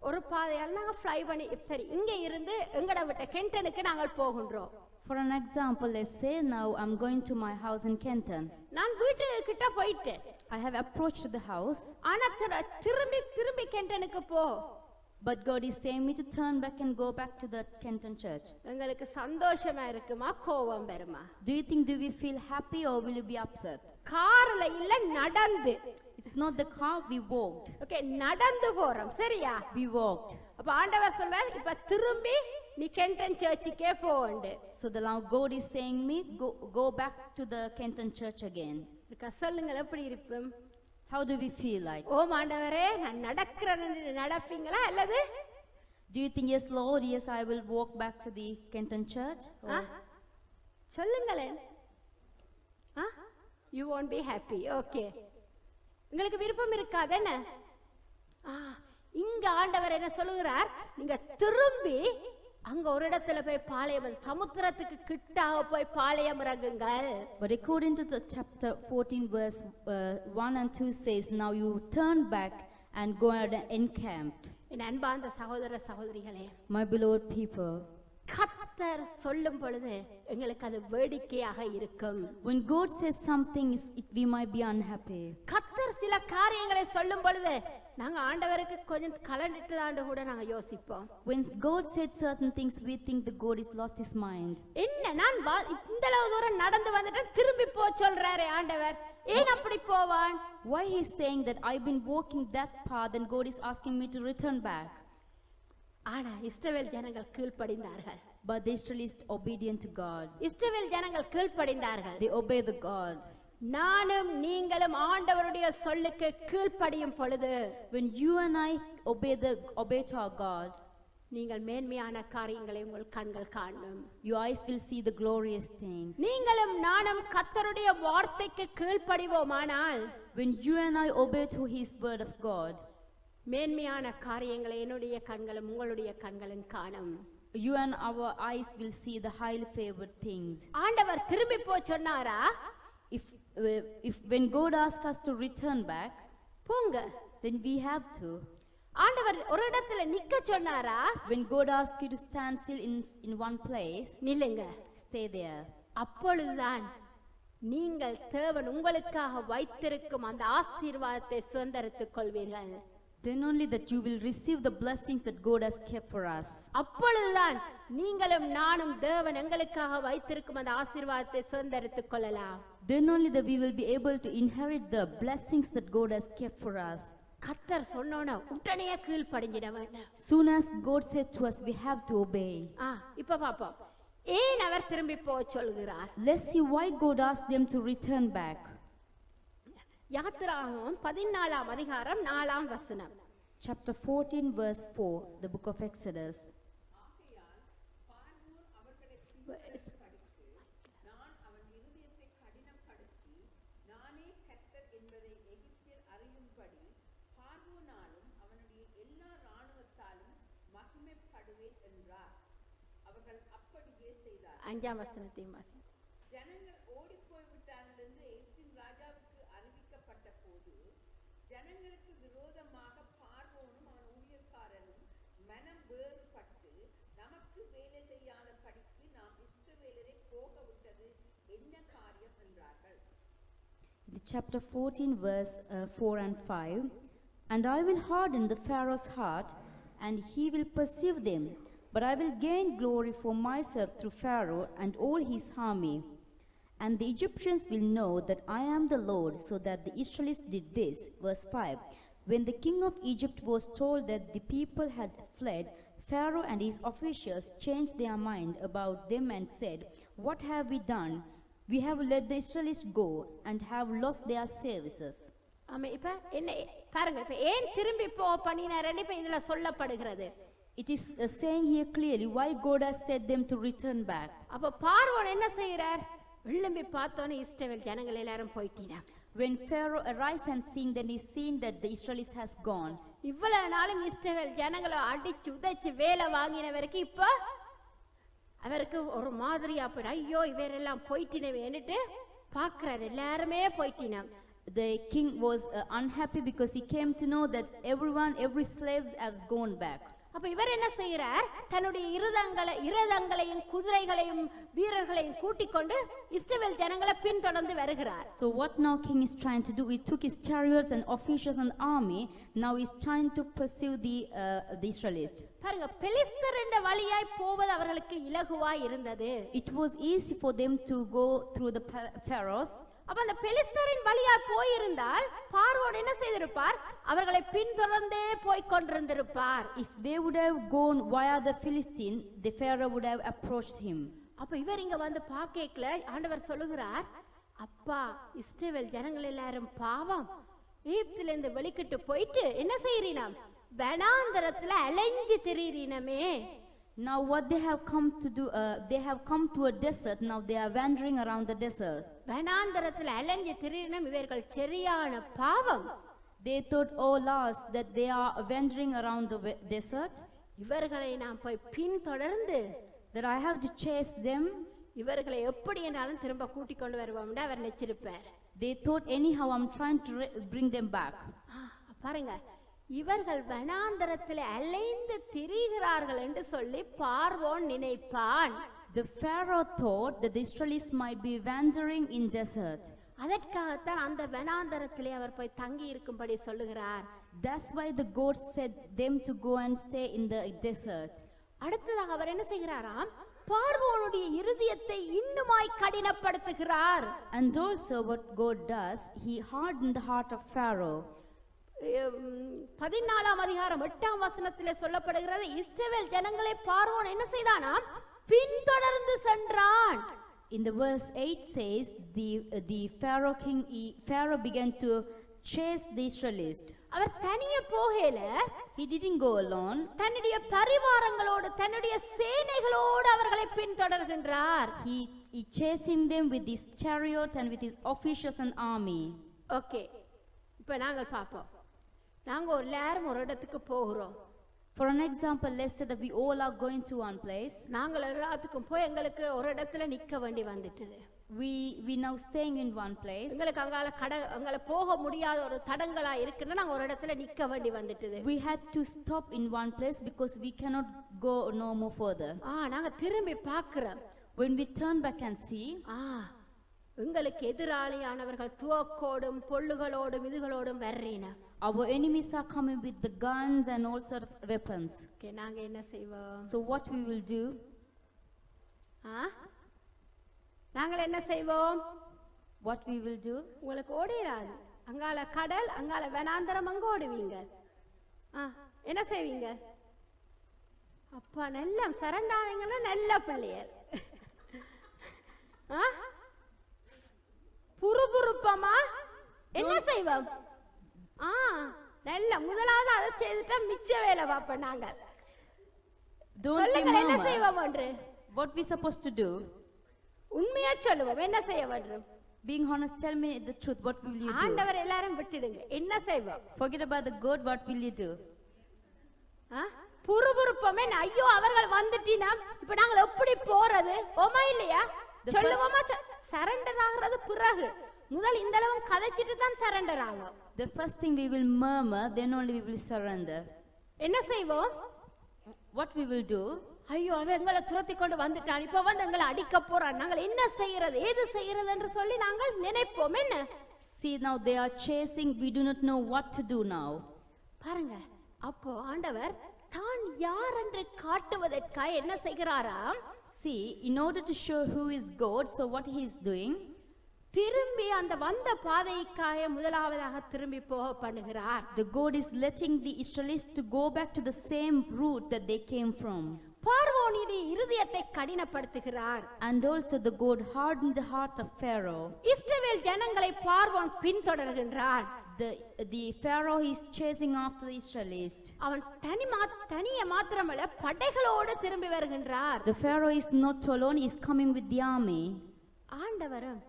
ஒரு பாதையால் நாங்க ஃப்ளை பண்ணி, சரி இங்க இருந்து எங்கட விட்ட கென்டனுக்கு நாங்கள் போகின்றோம். For an example, let's say now I'm going to my house in Kenton. நான் வீட்டு கிட்ட போயிட்டேன். I have approached the house. ஆனா திரும்பி கென்டனுக்கு போ. But God is saying me to turn back and go back to the Kenton church. உங்களுக்கு சந்தோஷமா இருக்குமா கோபம் வருமா? Do you think, do we feel happy or will you be upset? கார்ல இல்ல நடந்து. It's not the car, we walked. Okay, நடந்து போறோம். சரியா? We walked. அப்ப ஆண்டவர் சொல்றார் இப்ப திரும்பி நீ Kenton சர்ச்சுக்கே போண்டு. So the Lord God is saying me go back to the Kenton church again. சொல்லுங்க எப்படி இருப்போம்? How do we feel like? ஓ ஆண்டவரே நான் நடக்கிறேன்னு நடப்பீங்களா அல்லது Do you think, yes Lord, yes I will walk back to the Kenton church? சொல்லுங்களேன். You won't be happy. Okay. உங்களுக்கு விருப்பம் இருக்காதேன? இங்க ஆண்டவர் என்ன சொல்லுகிறார், நீங்க திரும்பி அங்க ஒரு இடத்துல போய் பாளையம், சமுத்திரத்துக்கு கிட்டாக போய் பாளையம் இறங்குங்கள். But according to the chapter 14 verse 1 and 2 says, now you turn back and go and encamped. என் அன்பார்ந்த சகோதர சகோதரிகளே, My beloved people, கர்த்தர் சொல்லும் பொழுது எங்களுக்கு அது வேடிக்கையாக இருக்கும். when God says something, we might be unhappy. கர்த்தர் சில காரியங்களை சொல்லும் பொழுது நாங்க ஆண்டவருக்கு கொஞ்சம் கலண்டிட்டுதாண்டு கூட நாங்க யோசிப்போம். When God said certain things, we think that God has lost his mind. என்ன நான் இந்த அளவு தூரம் நடந்து வந்துட்டு திரும்பி போ சொல்றாரே ஆண்டவர், ஏன் அப்படி போவான்? Why he is saying that I've been walking that path and God is asking me to return back? ஆனா இஸ்ரவேல் ஜனங்கள் கீழ்ப்படிந்தார்கள். But the Israelites obedient to God. இஸ்ரவேல் ஜனங்கள் கீழ்ப்படிந்தார்கள். They obey the God. நானும் நீங்களும் ஆண்டவருடைய சொல்லுக்கு கீழ்ப்படியும் பொழுது, when you and I obey to our God, நீங்கள் மேன்மையான காரியங்களை உங்கள் கண்கள் காணும். Your eyes will see the glorious things. நீங்களும் நானும் கர்த்தருடைய வார்த்தைக்கு கீழ்ப்படிவோமானால், when you and I obey to his word of God, மேன்மையான காரியங்களை என்னுடைய கண்களும் உங்களுடைய கண்களும் காணும். You and our eyes will see the highly favored things. ஆண்டவர் திரும்பி போ சொன்னாரா? If when God asks us to return back, போங்க, then we have to. ஆண்டவர் ஒரு இடத்துல நிக்க சொன்னாரா? When God asks you to stand still in one place, நில்லுங்க, stay there. அப்பொழுதுதான் நீங்கள் தேவன் உங்களுக்காக வைத்திருக்கும் அந்த ஆசீர்வாதத்தை சுதந்தரித்துக் கொள்வீர்கள். Then only that you will receive the blessings that God has kept for us. அப்பொழுதுதான் நீங்களும் நானும் தேவன் எங்களுக்காக வைத்திருக்கும் அந்த ஆசீர்வாதத்தை சுதந்தரித்துக் கொள்ளலாம். Then only that we will be able to inherit the blessings that God has kept for us. கர்த்தர் சொன்னோனா உடனே கீழ்ப்படிஞ்சிட வேண்டும். Soon as God said to us, we have to obey. இப்ப பாப்போம், ஏன் அவர் திரும்பி போக சொல்கிறார்? Let's see why God asked them to return back. யாத்திராகமம் 14ஆம் அதிகாரம் 4ஆம் வசனம். Chapter 14 verse 4, the book of Exodus. அஞ்சாம் வசனத்தையும் வாசி. ஜனங்கள் ஓடி போய்விட்டார்கள் என்று எகிப்தின் ராஜாவுக்கு அறிவிக்கப்பட்ட போது ஜனங்களுக்கு விரோதமாக பார்வோனும் அவன் ஊழியக்காரனும் மனம் வேறுபட்டு நமக்கு வேலை செய்யாத படிக்கு நாம் இஸ்ரவேலரை போக விட்டது என்ன காரியம் என்றார்கள். Chapter 14 verse 4 and 5. And I will harden the Pharaoh's heart, and he will pursue them. But I will gain glory for myself through Pharaoh and all his army. And the Egyptians will know that I am the Lord. So that the Israelites did this. Verse 5. When the king of Egypt was told that the people had fled, Pharaoh and his officials changed their mind about them and said, what have we done? We have let the Israelites go and have lost their services. ஆமா, இப்ப என்ன பாருங்க, இப்ப ஏன் திரும்பி போ பண்ணினாரன்னு இப்ப இதுல சொல்லப்படுகிறது. It is saying here clearly why God has said them to return back. அப்ப பார்வோன் என்ன செய்கிறார்? வெள்ளம்பி பார்த்தோன்னே இஸ்ரவேல் ஜனங்கள் எல்லாரும் போயிட்டீங்க. When Pharaoh arrives and seeing, then he seen that the Israelites has gone. இவ்வளவு நாளும் இஸ்ரவேல் ஜனங்களை அடிச்சு உதைச்சு வேலை வாங்கினவருக்கு இப்ப அவருக்கு ஒரு மாதிரியா போயிடும். ஐயோ இவரெல்லாம் போயிட்டினவேன்னுட்டு பாக்குறாரு, எல்லாருமே போயிட்டினாங்க. The king was unhappy because he came to know that every slaves has gone back. அப்ப இவர் என்ன செய்யறார்? தன்னுடைய இரதங்களையும் குதிரைகளையும் வீரர்களையும் கூட்டிக் கொண்டு இஸ்ரவேல் ஜனங்களை பின்தொடர்ந்து வருகிறார். So what now king is trying to do? He took his chariots and officials and army. Now he's trying to pursue the Israelites. பாருங்க, பெலிஸ்தர் என்ற வழியாய் போவது அவர்களுக்கு இலகுவாய் இருந்தது. It was easy for them to go through the pharaohs. அப்ப அந்த பெலிஸ்தரின் வழியாய் போயிருந்தால் பார்வோன் என்ன செய்திருப்பார்? அவர்களை பின்தொடர்ந்தே போய் கொண்டிருந்திருப்பார். If they would have gone via the Philistine, the Pharaoh would have approached him. அப்ப இவர் இங்க வந்து பாக்கேக்கல ஆண்டவர் சொல்லுகிறார், அப்பா இஸ்ரவேல் ஜனங்கள் எல்லாரும் பாவம் எகிப்தில இருந்து வெளிக்கிட்டு போயிட்டு என்ன செய்றீனாம்? வனாந்தரத்துல அலைஞ்சு திரியினமே. Now what they have come to do, they have come to a desert. Now they are wandering around the desert. வனாந்தரத்துல அலைஞ்சு திரியினம் இவர்கள் சரியான பாவம். They thought, oh Lord, that they are wandering around the desert, இவர்களை நாம் போய் பின்தொடர்ந்து that I have to chase them. இவர்களை எப்படி என்றாலும் திரும்ப கூட்டிக் கொண்டு வருவோம்னு அவர் நினைச்சிருப்பார். They thought, anyhow I'm trying to bring them back. பாருங்க, இவர்கள் வனாந்தரத்தில் அலைந்து திரிகிறார்கள் என்று சொல்லி பார்வோன் நினைப்பான். The Pharaoh thought that the Israelites might be wandering in desert. அதற்காகத்தான் அந்த வனாந்தரத்திலே அவர் போய் தங்கி இருக்கும்படி சொல்லுகிறார். That's why the God said them to go and stay in the desert. அடுத்ததாக அவர் என்ன செய்கிறாராம்? பார்வோனுடைய இருதயத்தை இன்னுமாய் கடினப்படுத்துகிறார். And also what God does, he hardened the heart of Pharaoh. 14ஆம் அதிகாரம் 8ஆம் வசனத்திலே சொல்லப்படுகிறது, இஸ்ரவேல் ஜனங்களை பார்வோன் என்ன செய்தானாம்? பின்தொடர்ந்து சென்றான். In the verse 8 says, the Pharaoh began to chase the Israelites. அவர் தனியே போகல, He didn't go alone. தன்னுடைய பரிவாரங்களோடு தன்னுடைய சேனைகளோடு அவர்களை பின்தொடர்கின்றார். He chasing them with his chariots and with his officials and army. Okay, இப்ப நாங்கள் பார்ப்போம். நாங்க எல்லாரும் ஒரு இடத்துக்கு போகிறோம். For an example, let's say that we all are going to one place. நாங்கள் எல்லாத்துக்கும் போய் எங்களுக்கு ஒரு இடத்துல நிக்க வேண்டி வந்துட்டது. We now staying in one place. எங்களுக்கு அங்கால போக முடியாத ஒரு தடங்களா இருக்குன்னா நாங்க ஒரு இடத்துல நிக்க வேண்டி வந்துட்டது. We had to stop in one place because we cannot go no more further. நாங்க திரும்பி பார்க்கிறோம். When we turn back and see, எங்களுக்கு எதிராளியானவர்கள் துவக்கோடும் பொல்லுகளோடும் இதுகளோடும் வர்றீன. our enemies are coming with the guns and all sort of weapons. Okay, நாங்க என்ன செய்வோம்? So what we will do? நாங்கள் என்ன செய்வோம்? What we will do? உங்களுக்கு ஓடிராது. அங்கால கடல், அங்கால வனாந்தரம், அங்க ஓடுவீங்க. என்ன செய்வீங்க? அப்பா நல்ல சரண்டானீங்கன்னா நல்ல பிள்ளையர். புறுபுறுப்பமா என்ன செய்வோம்? நல்ல முதலாவது அதை செய்துட்டா மிச்ச வேலை பார்ப்போம் நாங்க. சொல்லுங்க, என்ன செய்வோம் என்று? What we supposed to do? உண்மையா சொல்லுவோம், என்ன செய்ய வேண்டும்? Being honest, tell me the truth. What will you do? ஆண்டவர் எல்லாரும் விட்டுடுங்க, என்ன செய்வோம்? Forget about the God. What will you do? புறுபுறுப்பமே, ஐயோ அவர்கள் வந்துட்டீனா இப்ப நாங்கள் எப்படி போறது? ஓமா இல்லையா? சொல்லுவோமா? சரண்டர் ஆகிறது பிறகு. முதல் இந்த அளவு கதைச்சிட்டு தான் சரண்டர் ஆகும். The first thing we will murmur, then only we will surrender. என்ன செய்வோம்? What we will do? ஐயோ அவன் எங்களை துரத்தி கொண்டு வந்துட்டான், இப்ப வந்து எங்களை அடிக்க போறான், நாங்கள் என்ன செய்யறது ஏது செய்யறது என்று சொல்லி நாங்கள் நினைப்போம். என்ன? See, now they are chasing, we do not know what to do now. பாருங்க, அப்போ ஆண்டவர் தான் யார் என்று காட்டுவதற்காக என்ன செய்கிறாராம்? See, in order to show who is God, so what he is doing, திரும்பி அந்த வந்த பாதைக்காக முதலாவதாக திரும்பி போக பண்ணுகிறார். the God is letting the Israelites to go back to the same route that they came from. பார்வோனுடைய இருதயத்தை கடினப்படுத்துகிறார். And also the God hardened the heart of Pharaoh. இஸ்ரவேல் ஜனங்களை பார்வோன் பின்தொடர்கின்றான். the Pharaoh is chasing after the Israelites. அவன் தனிய மாத்திரமல்ல படைகளோடு திரும்பி வருகின்றார். The Pharaoh is not alone, he is coming with the army. ஆண்டவரும்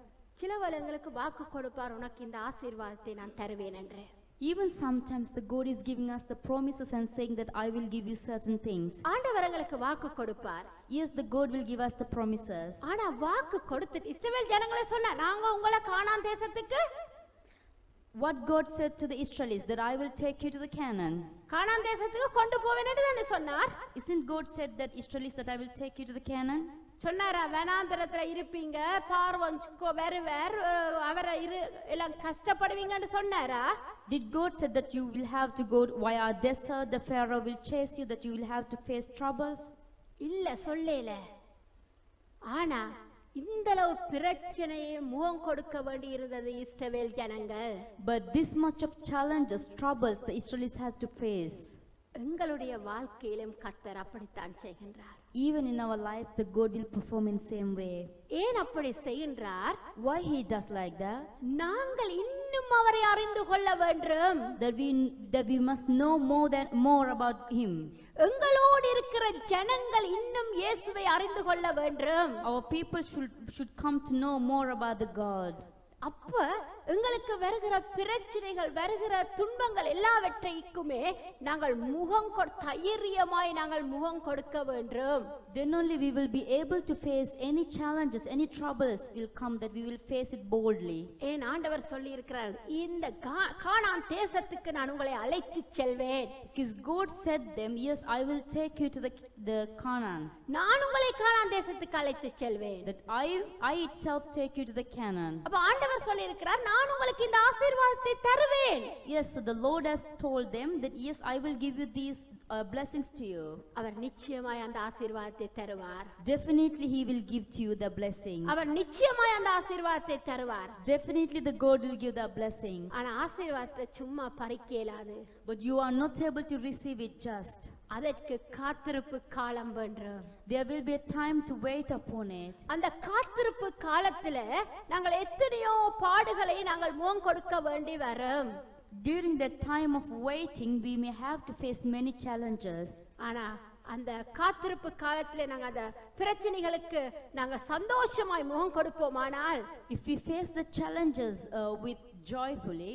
சிலவள் எங்களுக்கு வாக்கு கொடுப்பார், உனக்கு இந்த ஆசீர்வாதத்தை நான் தருவேன் என்று. Even sometimes the God is giving us the promises and saying that I will give you certain things. ஆண்டவர் எங்களுக்கு வாக்கு கொடுப்பார். Yes, the God will give us the promises. ஆனா வாக்கு கொடுத்துட்டு இஸ்ரவேல் ஜனங்களே சொன்னா, நாங்க உங்களை கானான் தேசத்துக்கு, What God said to the Israelites, that I will take you to the Canaan. கானான் தேசத்துக்கு கொண்டு போவேன் என்று தானே சொன்னார். Isn't God said that Israelites that I will take you to the Canaan? சொன்னாரா வனாந்தரத்துல இருப்பீங்க, பார்வோன் வருவார், அவரை எல்லாம் கஷ்டப்படுவீங்கன்னு சொன்னாரா? Did God said that you will have to go via desert, the Pharaoh will chase you, that you will have to face troubles? இல்ல சொல்லல. ஆனா இந்த அளவு பிரச்சனையை முகம் கொடுக்க வேண்டி இருந்தது இஸ்ரவேல் ஜனங்கள். But this much of challenges, troubles the Israelites had to face. எங்களுடைய வாழ்க்கையிலும் கர்த்தர் அப்படித்தான் செய்கின்றார். Even in our life, the God will perform in same way. ஏன் அப்படி செய்கின்றார்? Why he does like that? நாங்கள் இன்னும் அவரை அறிந்து கொள்ள வேண்டும். That we must know more about him. எங்களோடு இருக்கிற ஜனங்கள் இன்னும் இயேசுவை அறிந்து கொள்ள வேண்டும். Our people should come to know more about the God. அப்ப எங்களுக்கு வருகிற பிரச்சனைகள், வருகிற துன்பங்கள் எல்லாவற்றைக்குமே நாங்கள் தைரியமாய் நாங்கள் முகம் கொடுக்க வேண்டும். Then only we will be able to face any challenges, any troubles will come, that we will face it boldly. ஏன் ஆண்டவர் சொல்லி இருக்கிறார், இந்த கானான் தேசத்துக்கு நான் உங்களை அழைத்து செல்வேன். Because God said them, yes, I will take you to the Canaan. நான் உங்களை கானான் தேசத்துக்கு அழைத்து செல்வேன். That I itself take you to the Canaan. அப்ப ஆண்டவர் சொல்லி இருக்கிறார், நான் உங்களுக்கு இந்த ஆசீர்வாதத்தை தருவேன். Yes, so the Lord has told them that yes, I will give you these blessings to you. அவர் நிச்சயமாய் அந்த ஆசீர்வாதத்தை தருவார். Definitely he will give to you the blessings. அவர் நிச்சயமாய் அந்த ஆசீர்வாதத்தை தருவார். Definitely the God will give the blessings. ஆனா ஆசீர்வாதத்தை சும்மா பறிக்க இயலாது. But you are not able to receive it just. அதற்கு காத்திருப்பு காலம் வேண்டும். There will be a time to wait upon it. அந்த காத்திருப்பு காலத்துல நாங்கள் எத்தனையோ பாடுகளை நாங்கள் முகம் கொடுக்க வேண்டி வரும். During that time of waiting, we may have to face many challenges. ஆனா அந்த காத்திருப்பு காலத்துல நாங்க அந்த பிரச்சனைகளுக்கு நாங்க சந்தோஷமாய் முகம் கொடுப்போமானால், if we face the challenges with joyfully,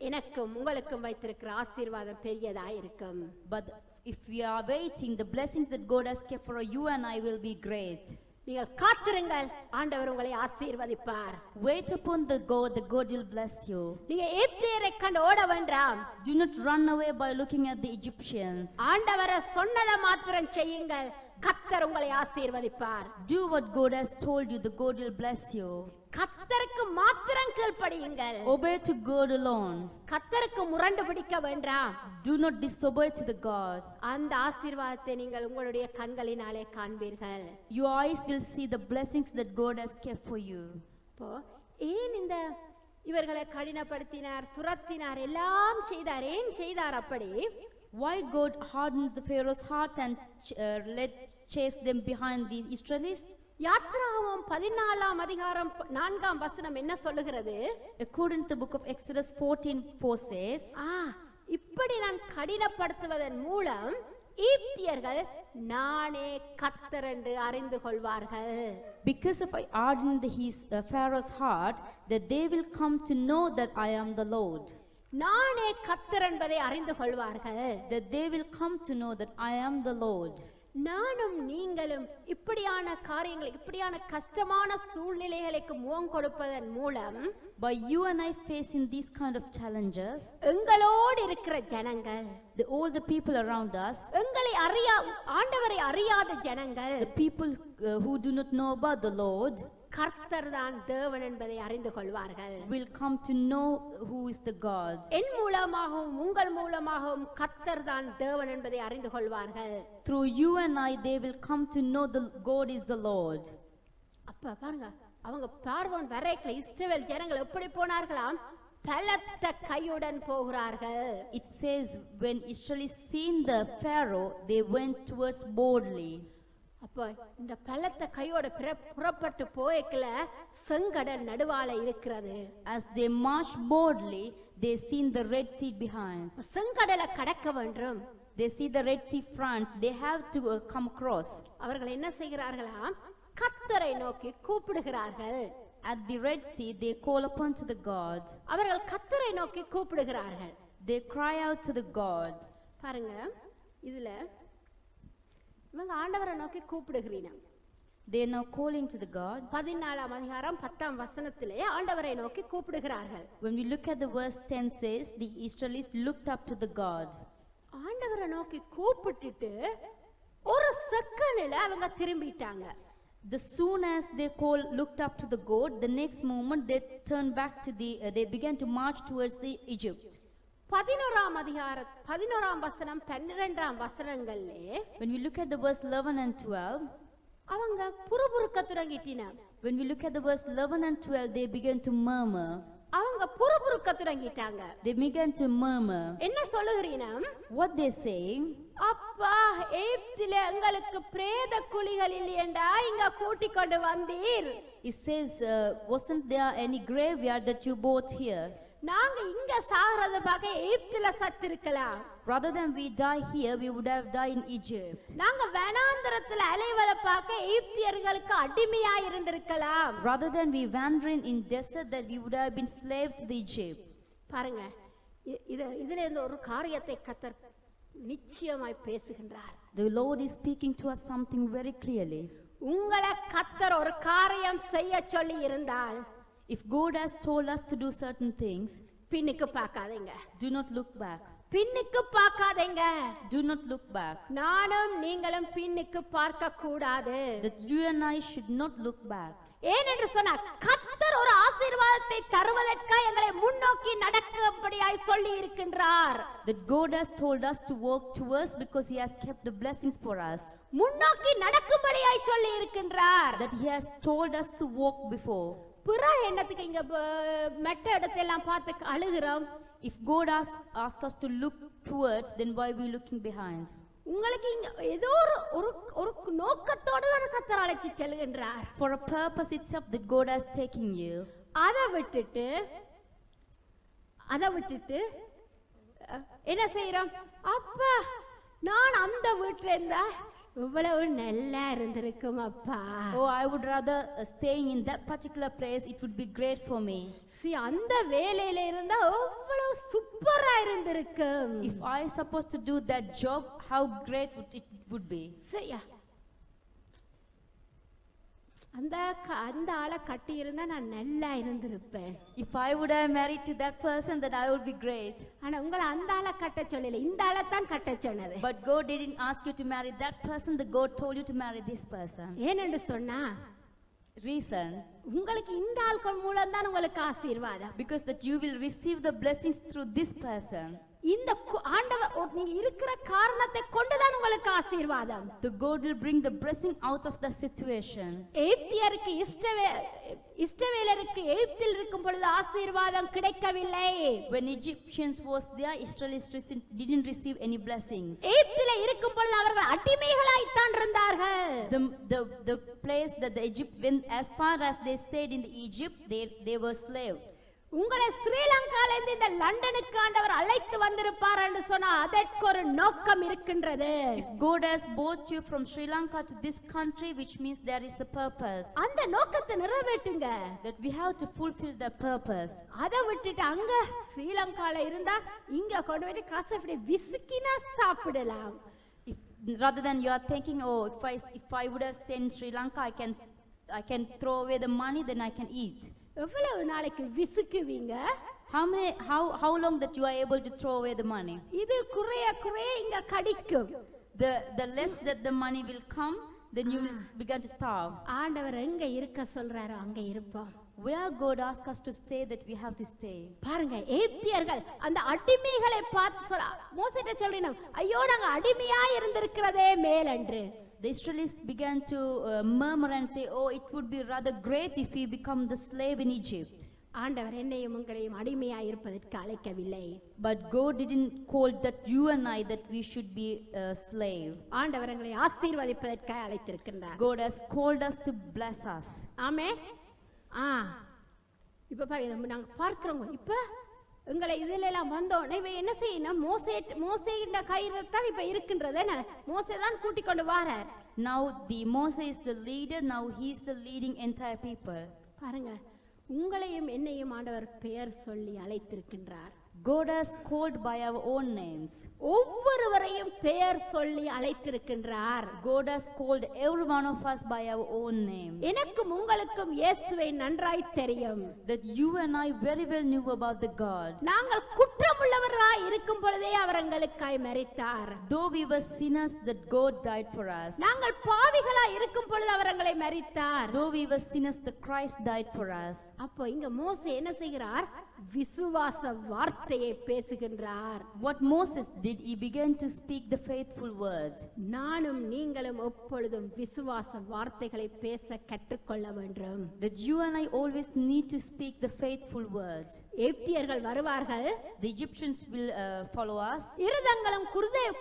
எனக்கும் உங்களுக்கும் வைத்திருக்கிற ஆசீர்வாதம் பெரியதாய் இருக்கும். But if we are waiting, the blessings that God has kept for you and I will be great. நீங்கள் காத்திருங்கள், ஆண்டவர் உங்களை ஆசீர்வதிப்பார். Wait upon the God will bless you. நீங்க எகிப்தியரை கண்டு ஓட வேண்டாம். Do not run away by looking at the Egyptians. ஆண்டவர் சொன்னதை மாத்திரம் செய்யுங்கள், கர்த்தர் உங்களை ஆசீர்வதிப்பார். Do what God has told you, the God will bless you. கர்த்தருக்கு மாத்திரம் கீழ்ப்படியுங்கள். Obey to God alone. கர்த்தருக்கு முரண்டு பிடிக்க வேண்டாம். Do not disobey to the God. அந்த ஆசீர்வாதத்தை நீங்கள் உங்களுடைய கண்களினாலே காண்பீர்கள். Your eyes will see the blessings that God has kept for you. இப்போ ஏன் இந்த இவர்களை கடினப்படுத்தினார், துரத்தினார், எல்லாம் செய்தார்? ஏன் செய்தார் அப்படி? Why God hardens the Pharaoh's heart and chase them behind the Israelites? யாத்ராகமம் 14ஆம் அதிகாரம் 4ஆம் வசனம் என்ன சொல்லுகிறது? According to the book of Exodus 14:4 says, இப்படி நான் கடினப்படுத்துவதன் மூலம் எகிப்தியர்கள் நானே கர்த்தர் என்று அறிந்து கொள்வார்கள். because if I harden Pharaoh's heart, that they will come to know that I am the Lord. நானே கர்த்தர் என்பதை அறிந்து கொள்வார்கள். That they will come to know that I am the Lord. நானும் நீங்களும் இப்படியான காரியங்களை, இப்படியான கஷ்டமான சூழ்நிலைகளுக்கு முகம் கொடுப்பதன் மூலம், by you and I facing these kind of challenges, எங்களோடு இருக்கிற ஜனங்கள், all the people around us, எங்களை ஆண்டவரை அறியாத ஜனங்கள், the people who do not know about the Lord, கர்த்தர் தான் தேவன் என்பதை அறிந்து கொள்வார்கள். will come to know who is the God. என் மூலமாகவும் உங்கள் மூலமாகவும் கர்த்தர் தான் தேவன் என்பதை அறிந்து கொள்வார்கள். Through you and I, they will come to know the God is the Lord. அப்ப பாருங்க, அவங்க பார்வோன் வரைக்கல இஸ்ரவேல் ஜனங்கள் எப்படி போனார்களாம்? பலத்த கையுடன் போகிறார்கள். It says when Israelites seen the Pharaoh, they went towards boldly. அப்ப இந்த பலத்த கையோட புறப்பட்டு போய்க்கல செங்கடல் நடுவால இருக்கிறது. As they marched boldly, they seen the Red Sea behind. செங்கடலை கடக்க வேண்டும். They see the Red Sea front. They have to come across. அவர்கள் என்ன செய்கிறார்களாம்? கர்த்தரை நோக்கி கூப்பிடுகிறார்கள். At the Red Sea, they call upon to the God. அவர்கள் கர்த்தரை நோக்கி கூப்பிடுகிறார்கள். They cry out to the God. பாருங்க, இதுல இவங்க ஆண்டவரை நோக்கி கூப்பிடுகிறீங்க. They are now calling to the God. 14ஆம் அதிகாரம் 10ஆம் வசனத்திலே ஆண்டவரை நோக்கி கூப்பிடுகிறார்கள். When we look at the verse 10 says, the Israelites looked up to the God. ஆண்டவரை நோக்கி கூப்பிட்டுட்டு ஒரு செகண்ட்ல அவங்க திரும்பிட்டாங்க. The soon as they looked up to the God, the next moment they turned back to they began to march towards the Egypt. 11ஆம் அதிகாரம் 11ஆம் வசனம் 12ஆம் வசனங்கள்ல When we look at the verse 11 and 12, அவங்க புறுபுறுக்க தொடங்கிட்டின. when we look at the verse 11 and 12, they began to murmur. அவங்க புறுபுறுக்க தொடங்கிட்டாங்க. They began to murmur. என்ன சொல்லுகிறீனா? What they say? அப்பா, எகிப்திலே எங்களுக்கு பிரேத குழிகள் இல்லையேண்டா இங்க கூட்டி கொண்டு வந்தீர். It says, wasn't there any graveyard that you brought here? நாங்க இங்க சாகிறத பார்க்க எகிப்தில சத்திருக்கலாம். Rather than we die here, we would have died in Egypt. நாங்க வனாந்தரத்துல அலைவத பார்க்க எகிப்தியர்களுக்கு அடிமையா இருந்திருக்கலாம். Rather than we wandering in desert, that we would have been slave to the Egypt. பாருங்க, இதுல இருந்து ஒரு காரியத்தை கர்த்தர் நிச்சயமாய் பேசுகின்றார். The Lord is speaking to us something very clearly. உங்களை கர்த்தர் ஒரு காரியம் செய்ய சொல்லி இருந்தால், if God has told us to do certain things, பின்னுக்கு பார்க்காதீங்க. do not look back. பின்னுக்கு பார்க்காதீங்க. Do not look back. நானும் நீங்களும் பின்னுக்கு பார்க்க கூடாது. That you and I should not look back. ஏனென்று சொன்னா கர்த்தர் ஒரு ஆசீர்வாதத்தை தருவதற்காக எங்களை முன்னோக்கி நடக்கும்படியாய் சொல்லி இருக்கின்றார். That God has told us to walk towards because He has kept the blessings for us. முன்னோக்கி நடக்கும்படியாய் சொல்லி இருக்கின்றார். That He has told us to walk before. புற என்னத்துக்கு இங்க மெட்ட இடத்தெல்லாம் பார்த்து அழுகிறோம்? If God asks us to look towards, then why are we looking behind? உங்களுக்கு இங்க ஏதோ ஒரு நோக்கத்தோடு தான் கர்த்தர் அழைச்சு செல்கின்றார். For a purpose itself that God has taken you. அதை விட்டுட்டு என்ன செய்யறோம்? அப்பா, நான் அந்த வீட்டுல இருந்தா இவ்வளவு நல்லா இருந்திருக்கும் அப்பா. Oh, I would rather staying in that particular place. It would be great for me. அந்த வேலையில இருந்தா எவ்வளவு சூப்பரா இருந்திருக்கும். If I supposed to do that job, how great it would be. சரியா? அந்த ஆளை கட்டி இருந்தா நான் நல்லா இருந்திருப்பேன். If I would have married to that person, then I would be great. ஆனா உங்களை அந்த ஆளை கட்ட சொல்லல, இந்த ஆளை தான் கட்ட சொன்னது. But God didn't ask you to marry that person. The God told you to marry this person. ஏனென்று சொன்னா, reason, உங்களுக்கு இந்த ஆட்கள் மூலம் தான் உங்களுக்கு ஆசீர்வாதம். because that you will receive the blessings through this person. இந்த ஆண்டவர் நீங்க இருக்கிற காரணத்தை கொண்டு தான் உங்களுக்கு ஆசீர்வாதம். The God will bring the blessing out of the situation. எகிப்தியருக்கு இஸ்ரவேலருக்கு எகிப்தில் இருக்கும் பொழுது ஆசீர்வாதம் கிடைக்கவில்லை. When Egyptians was there, Israelites didn't receive any blessings. எகிப்திலே இருக்கும் பொழுது அவர்கள் அடிமைகளாய் தான் இருந்தார்கள். The place that the Egypt, when as far as they stayed in the Egypt, they were slave. உங்களை ஸ்ரீலங்கால இருந்து இந்த லண்டனுக்கு ஆண்டவர் அழைத்து வந்திருப்பார் என்று சொன்னா அதற்கு ஒரு நோக்கம் இருக்கின்றது. If God has brought you from Sri Lanka to this country, which means there is a purpose. அந்த நோக்கத்தை நிறைவேற்றுங்க. That we have to fulfill the purpose. அதை விட்டுட்டு அங்க ஸ்ரீலங்கால இருந்தா இங்க கொண்டு போய் காசை இப்படி விசுக்கினா சாப்பிடலாம். Rather than you are thinking, oh, if I would have stayed in Sri Lanka, I can throw away the money, then I can eat. எவ்வளவு நாளைக்கு விசுக்குவீங்க? How long that you are able to throw away the money? இது குறைய இங்க கடிக்கும். The less that the money will come, then you will begin to starve. ஆண்டவர் எங்க இருக்க சொல்றாரோ அங்க இருப்போம். Where God asks us to stay, that we have to stay. பாருங்க, எகிப்தியர்கள் அந்த அடிமைகளை பார்த்து சொல்ற மோசேட்ட சொல்றீங்க, ஐயோ நாங்க அடிமையா இருந்திருக்கிறதே மேலன்று. The Israelites began to murmur and say, oh, it would be rather great if we become the slave in Egypt. ஆண்டவர் என்னையும் உங்களையும் அடிமையா இருப்பதற்கு அழைக்கவில்லை. But God didn't call that you and I that we should be a slave. ஆண்டவர் எங்களை ஆசீர்வதிப்பதற்காக அழைத்திருக்கிறார். God has called us to bless us. ஆமென். இப்ப பாருங்க, நாங்க பார்க்கிறோம், இப்ப எங்களை இதுல எல்லாம் வந்தோடனே இவ என்ன செய்யணும்? மோசேயின் கயிறு தான் இப்ப இருக்கின்றது. என்ன மோசே தான் கூட்டிக் கொண்டு வாரார். Now Moses is the leader, now he is the leading entire people. பாருங்க, உங்களையும் என்னையும் ஆண்டவர் பெயர் சொல்லி அழைத்திருக்கின்றார். God has called by our own names. ஒவ்வொருவரையும் பெயர் சொல்லி அழைத்திருக்கின்றார். God has called every one of us by our own name. எனக்கும் உங்களுக்கும் இயேசுவை நன்றாய் தெரியும். That you and I very well knew about the God. நாங்கள் குற்றமுள்ளவராய் இருக்கும் பொழுதே அவர் எங்களுக்காய் மரித்தார். Though we were sinners, that God died for us. நாங்கள் பாவிகளாய் இருக்கும் பொழுது அவர் எங்களை மரித்தார். Though we were sinners, the Christ died for us. அப்போ இங்க மோசே என்ன செய்கிறார்? விசுவாச வார்த்தையை பேசுகின்றார். What Moses did, he began to speak the faithful words. நானும் நீங்களும் எப்பொழுதும் விசுவாச வார்த்தைகளை பேச கற்றுக்கொள்ள வேண்டும். That you and I always need to speak the faithful words. எகிப்தியர்கள் வருவார்கள். The Egyptians will follow us. இருதங்களும்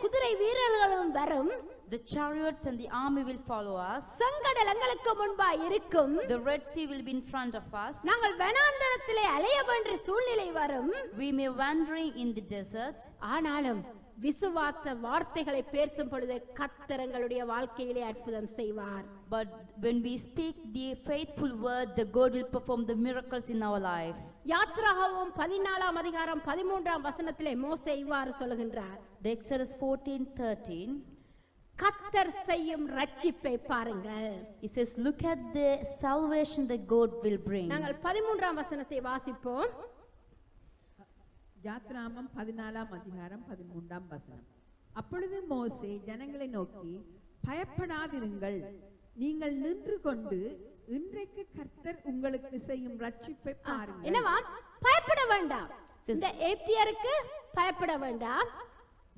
குதிரை வீரர்களும் வரும். The chariots and the army will follow us. செங்கடல் எங்களுக்கு முன்பாய் இருக்கும். The Red Sea will be in front of us. நாங்கள் வனாந்தரத்திலே அலைய வேண்டிய சூழ்நிலை வரும். We may wandering in the desert. ஆனாலும் விசுவாச வார்த்தைகளை பேசும் பொழுது கர்த்தர் எங்களுடைய வாழ்க்கையிலே அற்புதம் செய்வார். But when we speak the faithful word, the God will perform the miracles in our life. யாத்ராகமம் 14ஆம் அதிகாரம் 13ஆம் வசனத்திலே மோசே இவ்வாறு சொல்லுகின்றார். The Exodus 14:13. கர்த்தர் செய்யும் ரட்சிப்பை பாருங்கள். It says, look at the salvation that God will bring. நாங்கள் 13ஆம் வசனத்தை வாசிப்போம். யாத்ராமம் 14ஆம் அதிகாரம் 13ஆம் வசனம். அப்பொழுது மோசே ஜனங்களை நோக்கி, பயப்படாதிருங்கள், நீங்கள் நின்று கொண்டு இன்றைக்கு கர்த்தர் உங்களுக்கு செய்யும் ரட்சிப்பை பாருங்கள். என்னவா? பயப்பட வேண்டாம். இந்த எகிப்தியருக்கு பயப்பட வேண்டாம்.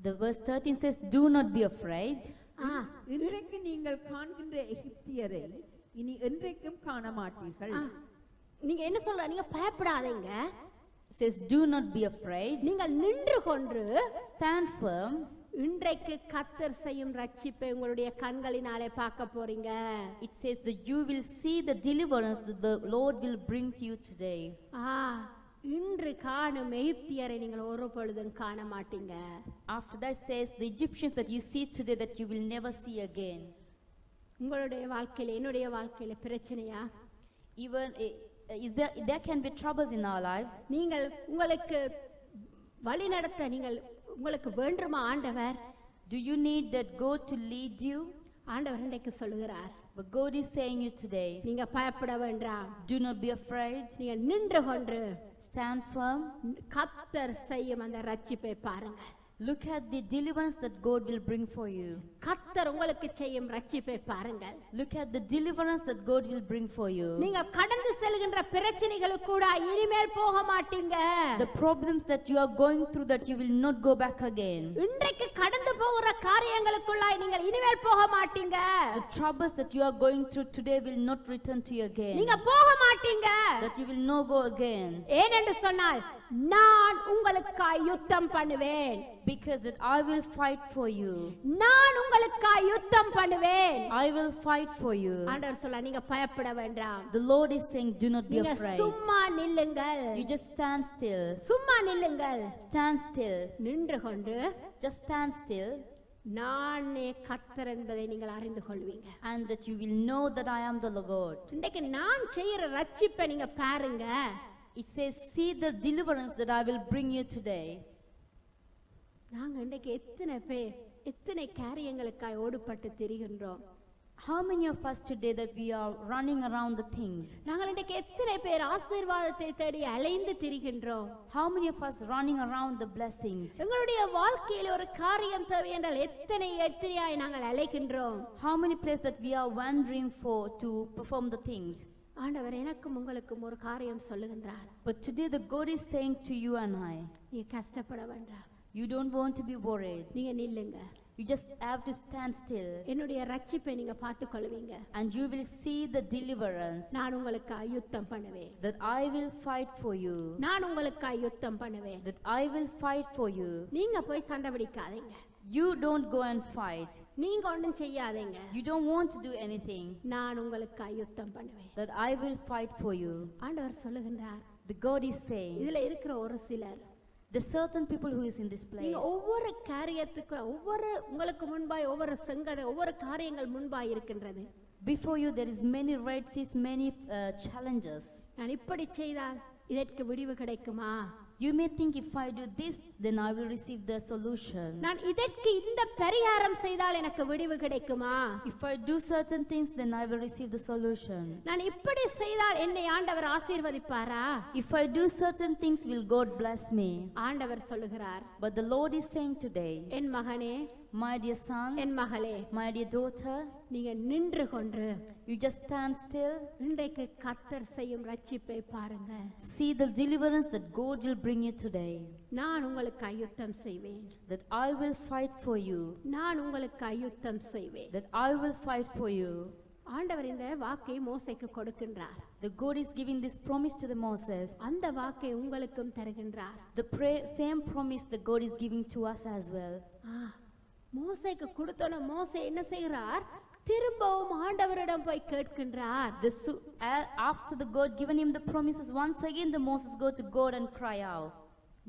The verse 13 says, do not be afraid. இன்றைக்கு நீங்கள் காண்கின்ற எகிப்தியரை இனி என்றைக்கும் காண மாட்டீர்கள். நீங்க என்ன சொல்ற? நீங்க பயப்படாதீங்க. Says, do not be afraid. நீங்கள் நின்று கொண்டு stand firm. இன்றைக்கு கர்த்தர் செய்யும் ரட்சிப்பை உங்களுடைய கண்களினாலே பார்க்க போறீங்க. It says that you will see the deliverance that the Lord will bring to you today. இன்று காணும் எகிப்தியரை நீங்கள் ஒரு பொழுதும் காண மாட்டீங்க. After that says the Egyptians that you see today that you will never see again. உங்களுடைய வாழ்க்கையில என்னுடைய வாழ்க்கையில பிரச்சனையா? Even there can be troubles in our lives. நீங்கள் உங்களுக்கு வழி நடத்த நீங்கள் உங்களுக்கு வேண்டுமா ஆண்டவர்? Do you need that God to lead you? ஆண்டவர் இன்றைக்கு சொல்லுகிறார். But God is saying you today, நீங்க பயப்பட வேண்டாம். do not be afraid. நீங்க நின்று கொண்டு stand firm. கர்த்தர் செய்யும் அந்த ரட்சிப்பை பாருங்கள். Look at the deliverance that God will bring for you. கர்த்தர் உங்களுக்கு செய்யும் ரட்சிப்பை பாருங்கள். Look at the deliverance that God will bring for you. நீங்க கடந்து செல்கின்ற பிரச்சனைகளுக்கு கூட இனிமேல் போக மாட்டீங்க. The problems that you are going through, that you will not go back again. இன்றைக்கு கடந்து போகிற காரியங்களுக்குள்ளாய் நீங்கள் இனிமேல் போக மாட்டீங்க. The troubles that you are going through today will not return to you again. நீங்க போக மாட்டீங்க. That you will not go again. ஏனென்று சொன்னால் நான் உங்களுக்காய் யுத்தம் பண்ணுவேன். Because that I will fight for you. நான் உங்களுக்காய் யுத்தம் பண்ணுவேன். I will fight for you. ஆண்டவர் சொல்ல நீங்க பயப்பட வேண்டாம். The Lord is saying, do not be afraid. சும்மா நில்லுங்கள். You just stand still. சும்மா நில்லுங்கள். Stand still. நின்று கொண்டு just stand still. நானே கர்த்தர் என்பதை நீங்கள் அறிந்து கொள்வீங்க. And that you will know that I am the Lord. இன்றைக்கு நான் செய்யற ரட்சிப்பை நீங்க பாருங்க. It says, see the deliverance that I will bring you today. நாங்க இன்றைக்கு எத்தனை காரியங்களுக்காய் ஓடுபட்டு திரிகின்றோம். How many of us today that we are running around the things? நாங்கள் இன்றைக்கு எத்தனை பேர் ஆசீர்வாதத்தை தேடி அலைந்து திரிகின்றோம். How many of us running around the blessings? எங்களுடைய வாழ்க்கையில் ஒரு காரியம் தேவை என்றால் எத்தனையாய் நாங்கள் அலைகின்றோம். How many places that we are wandering for to perform the things? ஆண்டவர் எனக்கும் உங்களுக்கும் ஒரு காரியம் சொல்லுகின்றார். But today the God is saying to you and I, நீ கஷ்டப்பட வேண்டாம். you don't want to be worried. நீங்க நில்லுங்க. You just have to stand still. என்னுடைய ரட்சிப்பை நீங்க பார்த்து கொள்வீங்க. And you will see the deliverance. நான் உங்களுக்கு யுத்தம் பண்ணுவேன். That I will fight for you. நான் உங்களுக்கு யுத்தம் பண்ணுவேன். That I will fight for you. நீங்க போய் சண்டை பிடிக்காதீங்க. You don't go and fight. நீங்க ஒண்ணும் செய்யாதீங்க. You don't want to do anything. நான் உங்களுக்கு யுத்தம் பண்ணுவேன். That I will fight for you. ஆண்டவர் சொல்லுகின்றார். The God is saying. இதுல இருக்கிற ஒரு சிலர் There's certain people who is in this place. நீங்க ஒவ்வொரு காரியத்துக்கு உங்களுக்கு முன்பாய் ஒவ்வொரு செங்கட ஒவ்வொரு காரியங்கள் முன்பாய் இருக்கின்றது. Before you there is many Red Seas, many challenges. நான் இப்படி செய்தால் இதற்கு விடிவு கிடைக்குமா? You may think if I do this, then I will receive the solution. நான் இதற்கு இந்த பரிகாரம் செய்தால் எனக்கு விடிவு கிடைக்குமா? If I do certain things, then I will receive the solution. நான் இப்படி செய்தால் என்னை ஆண்டவர் ஆசீர்வதிப்பாரா? If I do certain things, will God bless me? ஆண்டவர் சொல்லுகிறார், But the Lord is saying today, என் மகனே, my dear son, என் மகளே, my dear daughter, நீங்க நின்று கொண்டு you just stand still. இன்றைக்கு கர்த்தர் செய்யும் ரட்சிப்பை பாருங்க. See the deliverance that God will bring you today. நான் உங்களுக்கு யுத்தம் செய்வேன். That I will fight for you. நான் உங்களுக்கு யுத்தம் செய்வேன். That I will fight for you. ஆண்டவர் இந்த வாக்கை மோசேக்கு கொடுக்கின்றார். The God is giving this promise to the Moses. அந்த வாக்கை உங்களுக்கும் தருகின்றார். The same promise that God is giving to us as well. மோசேக்கு கொடுத்தோன மோசே என்ன செய்கிறார்? திரும்பவும் ஆண்டவரிடம் போய் கேட்கின்றார். After the God given him the promises, once again the Moses go to God and cry out.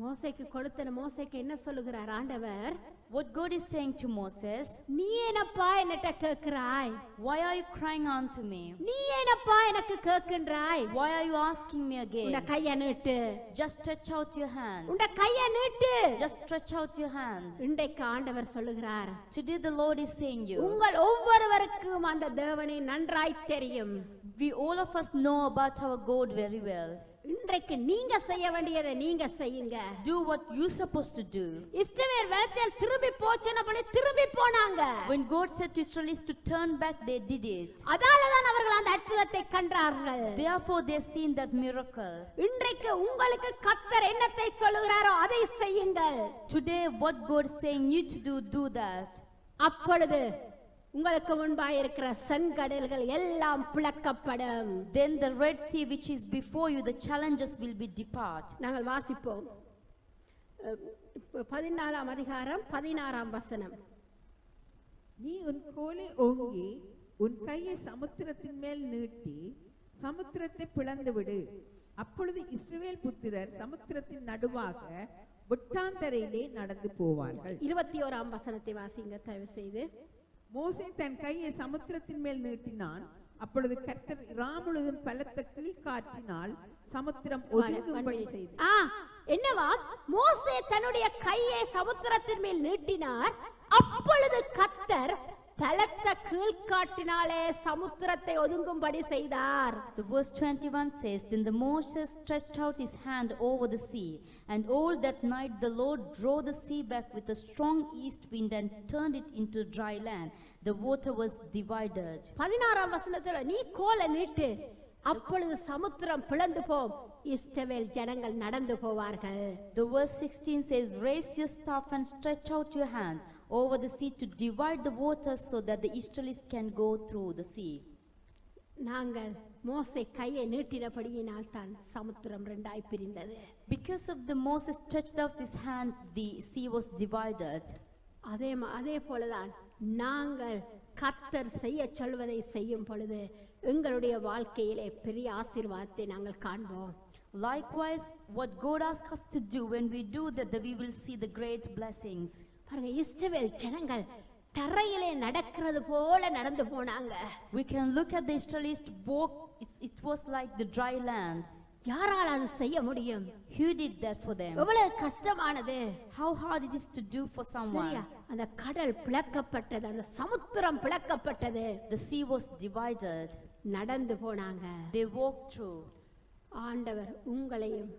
மோசேக்கு கொடுத்தன மோசேக்கு என்ன சொல்லுகிறார் ஆண்டவர்? What God is saying to Moses, நீ என்னப்பா என்னட்ட கேட்கிறாய்? why are you crying unto me? நீ என்னப்பா எனக்கு கேட்கின்றாய்? Why are you asking me உன்ட again? கையை நீட்டு. Just stretch out your hand. உன்ட கையை நீட்டு. Just stretch out your hands. இன்றைக்கு ஆண்டவர் சொல்லுகிறார், Today the Lord is saying you. உங்கள் ஒவ்வொருவருக்கும் அந்த தேவனை நன்றாய் தெரியும். We all of us know about our God very well. இன்றைக்கு நீங்க செய்ய வேண்டியதை நீங்க செய்யுங்க. Do what you supposed to do. இஸ்ரவேல் வெள்ளத்தில் திரும்பி போச்சனபடி திரும்பி போனாங்க. When God said to Israelis to turn back, they did it. அதாலதான் அவர்கள் அந்த அற்புதத்தை கண்டார்கள். Therefore they seen that miracle. இன்றைக்கு உங்களுக்கு கர்த்தர் என்னத்தை சொல்லுகிறாரோ அதை செய்யுங்கள். Today what God is saying you to do, do that. அப்பொழுது உங்களுக்கு முன்பாக இருக்கிற செங்கடல்கள் எல்லாம் பிளக்கப்படும். Then the Red Sea which is before you, the challenges will be depart. நாங்கள் வாசிப்போம். 14ஆம் அதிகாரம் 16ஆம் வசனம். நீ உன் கோலை ஓங்கி உன் கையை சமுத்திரத்தின் மேல் நீட்டி சமுத்திரத்தை பிளந்து விடு. அப்பொழுது இஸ்ரவேல் புத்திரர் சமுத்திரத்தின் நடுவாக வெட்டாந்தரையிலே நடந்து போவார்கள். 21ஆம் வசனத்தை வாசிங்க தயவு செய்து. மோசே தன் கையை சமுத்திரத்தின் மேல் நீட்டினான். அப்பொழுது கர்த்தர் முழுவதும் பலத்த கீழ்காற்றினால் சமுத்திரம் ஒதுங்கும்படி செய்தார். என்னவா? மோசே தன்னுடைய கையை சமுத்திரத்தின் மேல் நீட்டினார். அப்பொழுது கர்த்தர் பலத்த கீழ்காற்றினாலே சமுத்திரத்தை ஒதுங்கும்படி செய்தார். The verse 21 says, Then the Moses stretched out his hand over the sea, and all that night the Lord drove the sea back with a strong east wind and turned it into dry land. The water was divided. 16ஆம் வசனத்துல நீ கோலை நீட்டு, அப்பொழுது சமுத்திரம் பிளந்து போம், இஸ்ரவேல் ஜனங்கள் நடந்து போவார்கள். The verse 16 says, Raise your staff and stretch out your hand over the sea to divide the waters so that the Israelites can go through the sea. நாங்கள் மோசே கையை நீட்டினபடியினால் தான் சமுத்திரம் இரண்டாய் பிரிந்தது. Because of the Moses stretched out his hand, the sea was divided. அதே போலதான் நாங்கள் கர்த்தர் செய்ய சொல்வதை செய்யும் பொழுது எங்களுடைய வாழ்க்கையிலே பெரிய ஆசீர்வாதத்தை நாங்கள் காண்போம். Likewise, what God asks us to do, when we do that, we will see the great blessings. பாருங்க, இஸ்ரவேல் ஜனங்கள் தரையிலே நடக்கிறது போல நடந்து போனாங்க. We can look at the Israelites walk. It was like the dry land. யாரால அது செய்ய முடியும்? Who did that for them? எவ்வளவு கஷ்டமானது. How hard it is to do for someone. அந்த கடல் பிளக்கப்பட்டது, அந்த சமுத்திரம் பிளக்கப்பட்டது. The sea was divided. நடந்து போனாங்க. They walked through. ஆண்டவர் உங்களையும்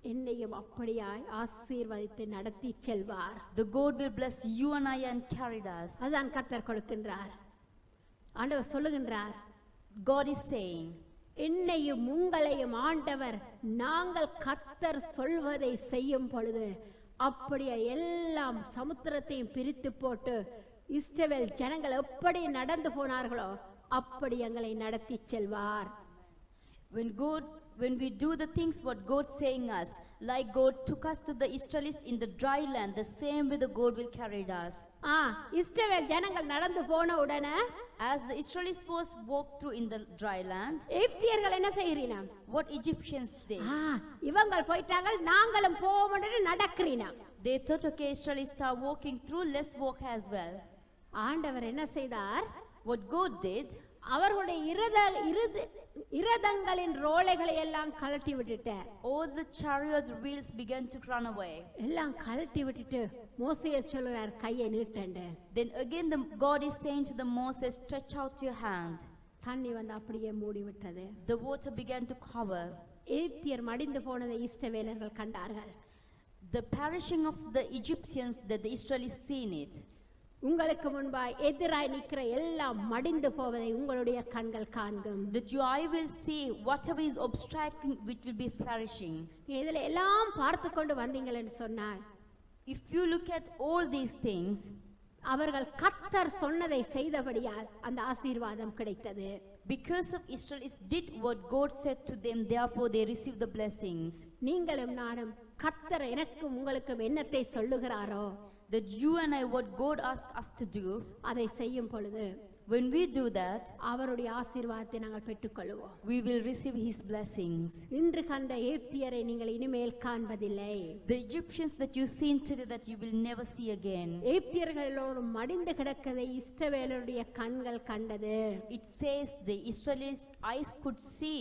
என்னையும் அப்படியாய் ஆசீர்வதித்து நடத்தி செல்வார். The God will bless you and I and carry us. அதான் கர்த்தர் கொடுக்கின்றார். ஆண்டவர் சொல்லுகின்றார். God is saying, என்னையும் உங்களையும் ஆண்டவர் நாங்கள் கர்த்தர் சொல்வதை செய்யும் பொழுது அப்படியே எல்லாம் சமுத்திரத்தையும் பிரித்து போட்டு இஸ்ரவேல் ஜனங்கள் எப்படி நடந்து போனார்களோ அப்படி எங்களை நடத்தி செல்வார். When we do the things what God saying us, like God took us to the Israelites in the dry land, the same way the God will carry us. இஸ்ரவேல் ஜனங்கள் நடந்து போன உடனே as the Israelites was walked through in the dry land, எகிப்தியர்கள் என்ன செய்கிறீனா? what Egyptians did? இவங்க போயிட்டாங்க, நாங்களும் போவோம்னு நடக்கிறீனா. They thought, okay, Israelites start walking through, let's walk as well. ஆண்டவர் என்ன செய்தார்? What God did, அவர்களுடைய இரதங்களின் ரோலைகளை எல்லாம் கழட்டி விட்டுட்டார். all the chariot wheels began to run away. எல்லாம் கழட்டி விட்டுட்டு மோசேயை சொல்றார், கையை நீட்டண்டு. Then again God is saying to the Moses, stretch out your hand. தண்ணி வந்து அப்படியே மூடி விட்டது. The water began to cover. எகிப்தியர் மடிந்து போனதை இஸ்ரவேலர்கள் கண்டார்கள். The perishing of the Egyptians, that the Israelites seen it. உங்களுக்கு முன்பாய் எதிராய் நிக்கிற எல்லாம் மடிந்து போவதை உங்களுடைய கண்கள் காண்கும். That your eye will see whatever is obstructing, which will be perishing. இதுல எல்லாம் பார்த்து கொண்டு வந்தீங்கன்னு சொன்னால், if you look at all these things, அவர்கள் கர்த்தர் சொன்னதை செய்தபடியால் அந்த ஆசீர்வாதம் கிடைத்தது. because of Israelites did what God said to them, therefore they received the blessings. நீங்களும் நானும் கர்த்தர் எனக்கும் உங்களுக்கும் என்னத்தை சொல்லுகிறாரோ, that you and I, what God asked us to do, அதை செய்யும் பொழுது, when we do that, அவருடைய ஆசீர்வாதத்தை நாங்கள் பெற்றுக்கொள்வோம். we will receive his blessings. இன்று கண்ட எகிப்தியரை நீங்கள் இனிமேல் காண்பதில்லை. The Egyptians that you seen today, that you will never see again. எகிப்தியர்கள் எல்லோரும் மடிந்து கிடக்கதை இஸ்ரவேலருடைய கண்கள் கண்டது. It says the Israelites' eyes could see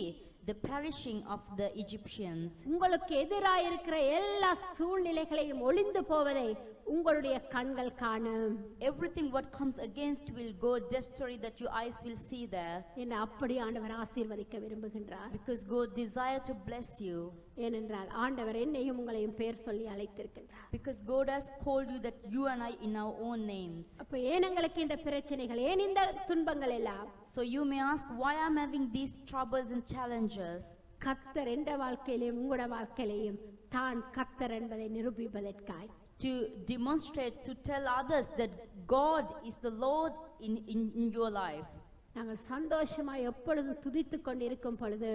the perishing of the Egyptians. உங்களுக்கு எதிராக இருக்கிற எல்லா சூழ்நிலைகளையும் ஒளிந்து போவதை உங்களுடைய கண்கள் காணும். Everything what comes against will go destroy, that your eyes will see that. என்ன அப்படி ஆண்டவர் ஆசீர்வதிக்க விரும்புகின்றார். Because God desire to bless you. ஏனென்றால் ஆண்டவர் என்னையும் உங்களையும் பேர் சொல்லி அழைத்திருக்கின்றார். Because God has called you, that you and I in our own names. அப்ப ஏன் எங்களுக்கு இந்த பிரச்சனைகள், ஏன் இந்த துன்பங்கள் எல்லாம்? So you may ask, why I'm having these troubles and challenges? கர்த்தர் என்ற வாழ்க்கையிலும் உங்களுடைய வாழ்க்கையிலும் தான் கர்த்தர் என்பதை நிரூபிப்பதற்காய், to demonstrate, to tell others that God is the Lord in your life. நாங்கள் சந்தோஷமாய் எப்பொழுதும் துதித்துக் கொண்டு இருக்கும் பொழுது,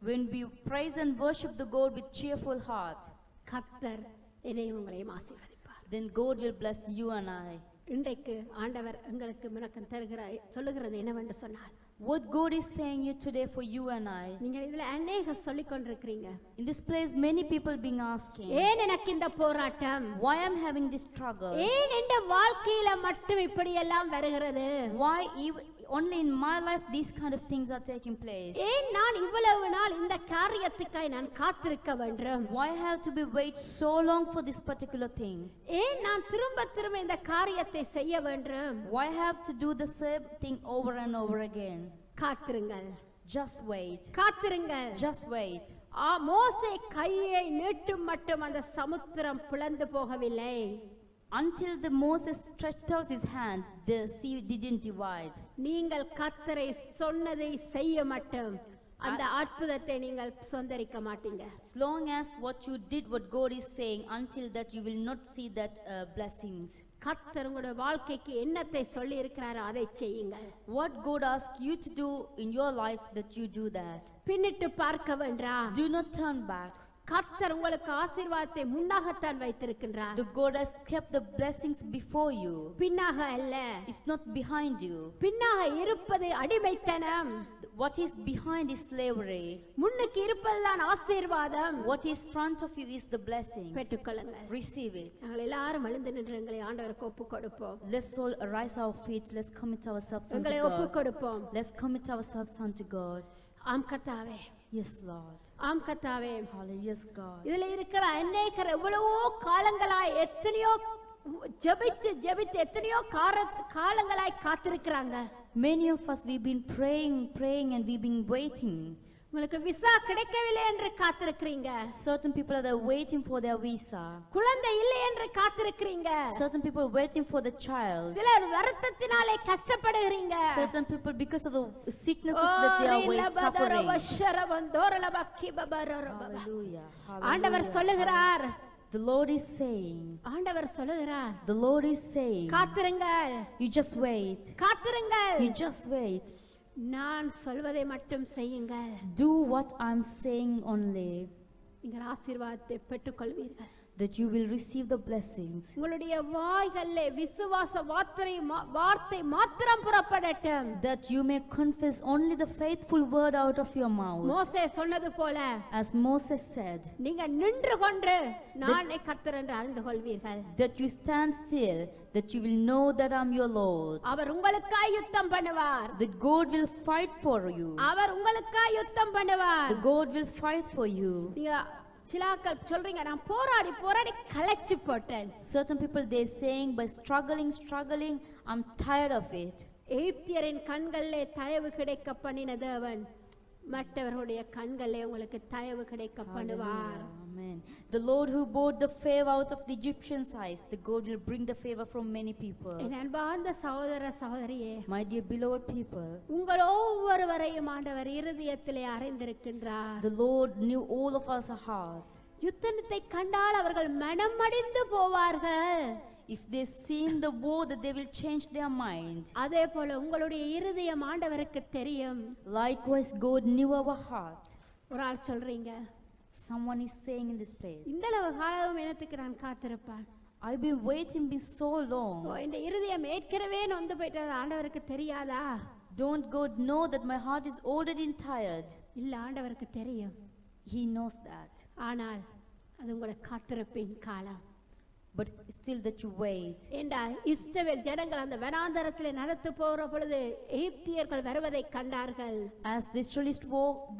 when we praise and worship the God with cheerful heart, கர்த்தர் என்னையும் உங்களையும் ஆசீர்வதிப்பார். then God will bless you and I. இன்றைக்கு ஆண்டவர் எங்களுக்கு விளக்கம் தருகிறார், சொல்லுகிறது என்னவென்று சொன்னார், what God is saying you today for you and I. நீங்க இதுல அநேக சொல்லிக் கொண்டிருக்கிறீங்க, in this place many people being asking, ஏன் எனக்கு இந்த போராட்டம், why I'm having this struggle, ஏன் இந்த வாழ்க்கையில மட்டும் இப்படி எல்லாம் வருகிறது, why only in my life these kind of things are taking place, ஏன் நான் இவ்வளவு நாள் இந்த காரியத்துக்காய் நான் காத்திருக்க வேண்டும், why I have to be wait so long for this particular thing, ஏன் நான் திரும்ப திரும்ப இந்த காரியத்தை செய்ய வேண்டும், why I have to do the same thing over and over again. காத்திருங்கள், just wait, காத்திருங்கள், just wait. மோசே கையை நீட்டும் மட்டும் அந்த சமுத்திரம் பிளந்து போகவில்லை. Until the Moses stretched out his hand, the sea didn't divide. நீங்கள் கர்த்தரை சொன்னதை செய்ய மட்டும் அந்த அற்புதத்தை நீங்கள் சொந்தரிக்க மாட்டீங்க. As long as what you did, what God is saying, until that you will not see that blessings. கர்த்தர் உங்களுடைய வாழ்க்கைக்கு என்னத்தை சொல்லி இருக்கிறாரோ அதை செய்யுங்கள். What God asks you to do in your life, that you do that. பின்னிட்டு பார்க்க வேண்டாம். Do not turn back. கர்த்தர் உங்களுக்கு ஆசீர்வாதத்தை முன்னாகத்தான் வைத்திருக்கின்றார். The God has kept the blessings before you. பின்னாக அல்ல. It's not behind you. பின்னாக இருப்பது அடிமைத்தனம். What is behind is slavery. முன்னுக்கு இருப்பதுதான் ஆசீர்வாதம். What is front of you is the blessing. பெற்றுக்கொள்ளுங்கள். Receive it. நாங்கள் எல்லாரும் எழுந்து நின்று எங்களை ஆண்டவருக்கு ஒப்புக் கொடுப்போம். Let's all arise our feet. Let's commit ourselves unto எங்களை ஒப்புக் God. கொடுப்போம். Let's commit ourselves unto God. ஆம் கர்த்தாவே. Yes, Lord. ஆம் கர்த்தாவே. Hallelujah, yes, God. இதுல இருக்கிற அநேகர் எவ்வளவோ காலங்களாய் எத்தனையோ ஜெபித்து ஜெபித்து எத்தனையோ காலங்களாய் காத்திருக்கிறாங்க. Many of us, we've been praying and we've been waiting. உங்களுக்கு விசா கிடைக்கவில்லை என்று காத்திருக்கிறீங்க. Certain people are waiting for their visa. குழந்தை இல்லை என்று காத்திருக்கிறீங்க. Certain people are waiting for the child. சிலர் வருத்தத்தினாலே கஷ்டப்படுகிறீங்க. Certain people, because of the sicknesses that they are suffering. Hallelujah. ஆண்டவர் சொல்லுகிறார், the Lord is saying, ஆண்டவர் சொல்லுகிறார், the Lord is saying, காத்திருங்கள், you just wait, காத்திருங்கள், you just wait, நான் சொல்வதை மட்டும் செய்யுங்கள், do what I'm saying only, நீங்கள் ஆசீர்வாதத்தை பெற்றுக்கொள்வீர்கள். that you will receive the blessings. உங்களுடைய வாய்களிலே விசுவாச வார்த்தை மாத்திரம் புறப்படட்டும். That you may confess only the faithful word out of your mouth. மோசே சொன்னது போல, As Moses said, நீங்க நின்று கொண்டு நானே கர்த்தர் என்று அறிந்து கொள்வீர்கள். that you stand still, that you will know that I am your Lord. அவர் உங்களுக்காய் யுத்தம் பண்ணுவார். That God will fight for you. அவர் உங்களுக்காய் யுத்தம் பண்ணுவார். The God will fight for you. நீங்க சிலாக்கள் சொல்றீங்க, நான் போராடி போராடி களைச்சு போட்டேன். Certain people they saying by struggling, I'm tired of it. எகிப்தியரின் கண்களிலே தயவு கிடைக்க பண்ணின தேவன் மற்றவர்களுடைய கண்களிலே உங்களுக்கு தயவு கிடைக்க பண்ணுவார். Amen. The Lord who brought the favor out of the Egyptians' eyes, the God will bring the favor from many people. என் அன்பார்ந்த சகோதர சகோதரியே, My dear beloved people, உங்கள் ஒவ்வொருவரையும் ஆண்டவர் இருதயத்திலே அறிந்திருக்கின்றார். the Lord knew all of us heart. யுத்தத்தை கண்டால் அவர்கள் மனமடிந்து போவார்கள். If they seen the war, that they will change their mind. அதே போல உங்களுடைய இருதயம் ஆண்டவருக்கு தெரியும். Likewise, God knew our heart. ஒரு ஆள் சொல்றீங்க, Someone is saying in this place, இந்த அளவு காலம் எனத்துக்கு நான் காத்திருப்பேன். I've been waiting so long. இந்த இருதயம் ஏற்கனவே நொந்து போயிட்டது ஆண்டவருக்கு தெரியாதா? Don't God know that my heart is already tired? இல்ல, ஆண்டவருக்கு தெரியும். He knows that. ஆனால் அது உங்களை காத்திருப்பின் காலம். But still that you wait. ஏண்டா இஸ்ரவேல் ஜனங்கள் அந்த வனாந்தரத்திலே நடந்து போகிற பொழுது எகிப்தியர்கள் வருவதை கண்டார்கள். As the Israelites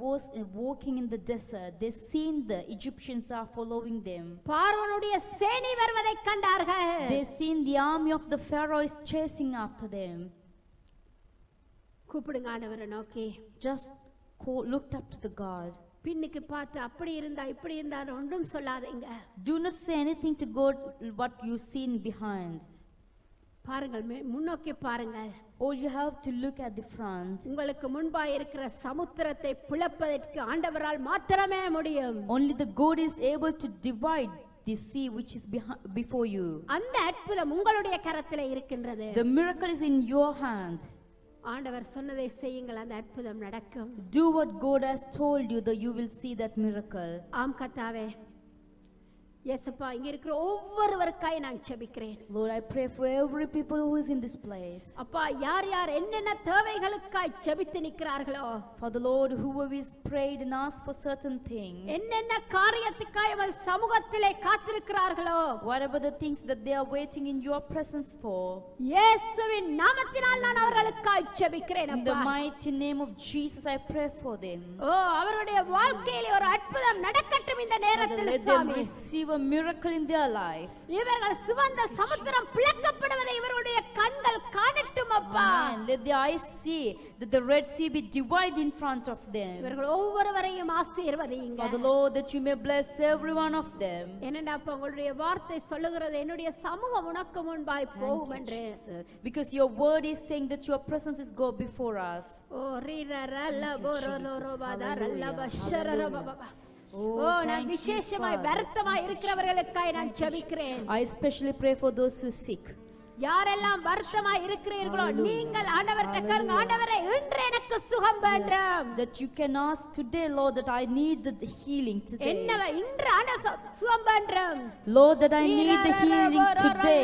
was walking in the desert, they seen the Egyptians are following them. பார்வோனுடைய சேனை வருவதை கண்டார்கள். They seen the army of the Pharaoh is chasing after them. கூப்பிடுங்க ஆண்டவரை நோக்கி. Just looked up to the God. பின்னுக்கு பார்த்து அப்படி இருந்தா இப்படி இருந்தா ஒன்றும் சொல்லாதீங்க. Do not say anything to God what you seen behind. பாருங்கள், முன்னோக்கி பாருங்கள். All you have to look at the front. உங்களுக்கு முன்பாய் இருக்கிற சமுத்திரத்தை பிளப்பதற்கு ஆண்டவரால் மாத்திரமே முடியும். Only the God is able to divide the sea which is before you. அந்த அற்புதம் உங்களுடைய கரத்திலே இருக்கின்றது. The miracle is in your hand. ஆண்டவர் சொன்னதை செய்யுங்கள், அந்த அற்புதம் நடக்கும். Do what God has told you, that you will see that miracle. ஆம் கர்த்தாவே, இயேசுப்பா, இங்க இருக்கிற ஒவ்வொருவருக்காய் நான் ஜெபிக்கிறேன். Lord, I pray for every people who is in this place. அப்பா, யார் யார் என்னென்ன தேவைகளுக்காய் ஜெபித்து நிற்கிறார்களோ, For the Lord, whoever is prayed and asked for certain things, என்னென்ன காரியத்துக்காய் அவர் சமூகத்திலே காத்திருக்கிறார்களோ, whatever the things that they are waiting in your presence for, இயேசுவின் நாமத்தினால் நான் அவர்களுக்காய் ஜெபிக்கிறேன். in the அப்பா, mighty name of Jesus, I pray for them. ஓ, அவருடைய வாழ்க்கையிலே ஒரு அற்புதம் நடக்கட்டும் இந்த Father, நேரத்தில். let them Swami, receive a miracle in their life. இவர்கள் சிவந்த சமுத்திரம் பிளக்கப்படுவதை இவருடைய கண்கள் காணட்டும். அப்பா, Amen. Let the eyes see that the Red Sea be divided in front of them. இவர்கள் ஒவ்வொருவரையும் ஆசீர்வதியுங்க. For the Lord, that you may bless every one of them. என்னடா அப்ப உங்களுடைய வார்த்தை சொல்லுகிறது, என்னுடைய சமூகம் உனக்கு முன்பாய் போகும் என்று. Because your word is saying that your presence is go before us. O ரீரரல போரோரோரோபாதரல பஷரரபபப. Oh, ஓ, நான் thank you, விசேஷமாய் Father. வருத்தமாய் இருக்கிறவர்களுக்காய் நான் ஜெபிக்கிறேன். I especially pray for those who are sick. யாரெல்லாம் வருத்தமாய் இருக்கிறீர்களோ, நீங்கள் ஆண்டவர்ட்ட கேளுங்க, ஆண்டவரே இன்று எனக்கு சுகம் வேண்டும். That you can ask today, Lord, that I need the healing today. என்னவ இன்று ஆண்டவர் சுகம் வேண்டும். Lord, that I need the healing today.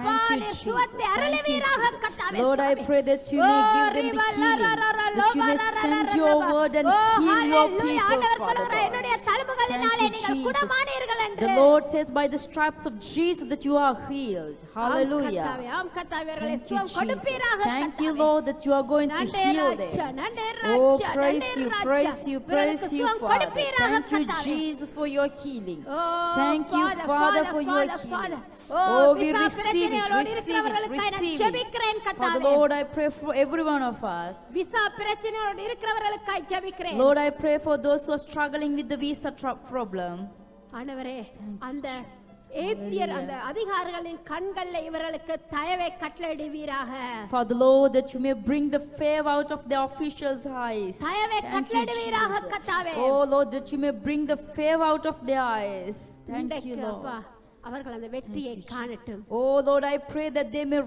Thank you, Jesus. Thank you, Jesus. Lord, I pray that you may give them the healing, that you may send your word and heal your people, Father God. Thank you, Jesus. The Lord says by the stripes of Jesus that you are healed. Hallelujah. Thank you, Jesus. Thank you, Lord, that you are going to heal them. Oh, praise you, praise you, praise you, Father. Thank you, Jesus, for your healing. Thank you, Father, for your healing. Oh, we receive it, receive it, receive it. For the Lord, I pray for every one of us. Visa பிரச்சனையோடு இருக்கிறவர்களுக்காய் ஜெபிக்கிறேன். Lord, I pray for those who are struggling with the visa problem. ஆண்டவரே, அந்த எகிப்தியர் அந்த அதிகாரிகளின் கண்களில் இவர்களுக்கு தயவை கட்டளையிடுவீராக. Father Lord, that you may bring the favor out of the officials' eyes. தயவை Thank you, கட்டளையிடுவீராக Jesus. கர்த்தாவே. Oh Lord, that you may bring the favor out of their eyes. Thank you, இன்றைக்கு அப்பா, Lord. அவர்கள் அந்த வெற்றியை காணட்டும். Oh Lord, I pray that they may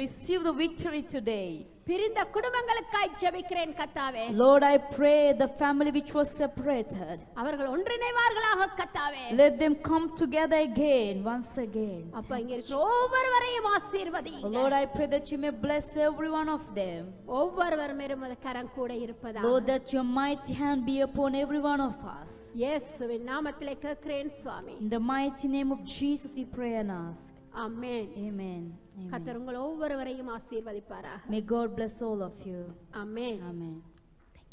receive the victory today. பிரிந்த குடும்பங்களுக்காய் ஜெபிக்கிறேன் கர்த்தாவே. Lord, I pray the family which was separated, அவர்கள் ஒன்றிணைவார்களாக கர்த்தாவே. let them come together again, once again. அப்பா இங்க இருக்கிற ஒவ்வொருவரையும் ஆசீர்வதிங்க. Lord, I pray that you may bless every one of them. ஒவ்வொருவர் மேலும் உமது கரம் கூட இருப்பதாக. Lord, that your mighty hand be upon every one of us. இயேசுவின் நாமத்திலே கேட்கிறேன் சுவாமி. In the mighty name of Jesus we pray and ask. Amen. Amen. Amen. கர்த்தர் உங்கள் ஒவ்வொருவரையும் ஆசீர்வதிப்பாராக. May God bless all of you. Amen. Amen.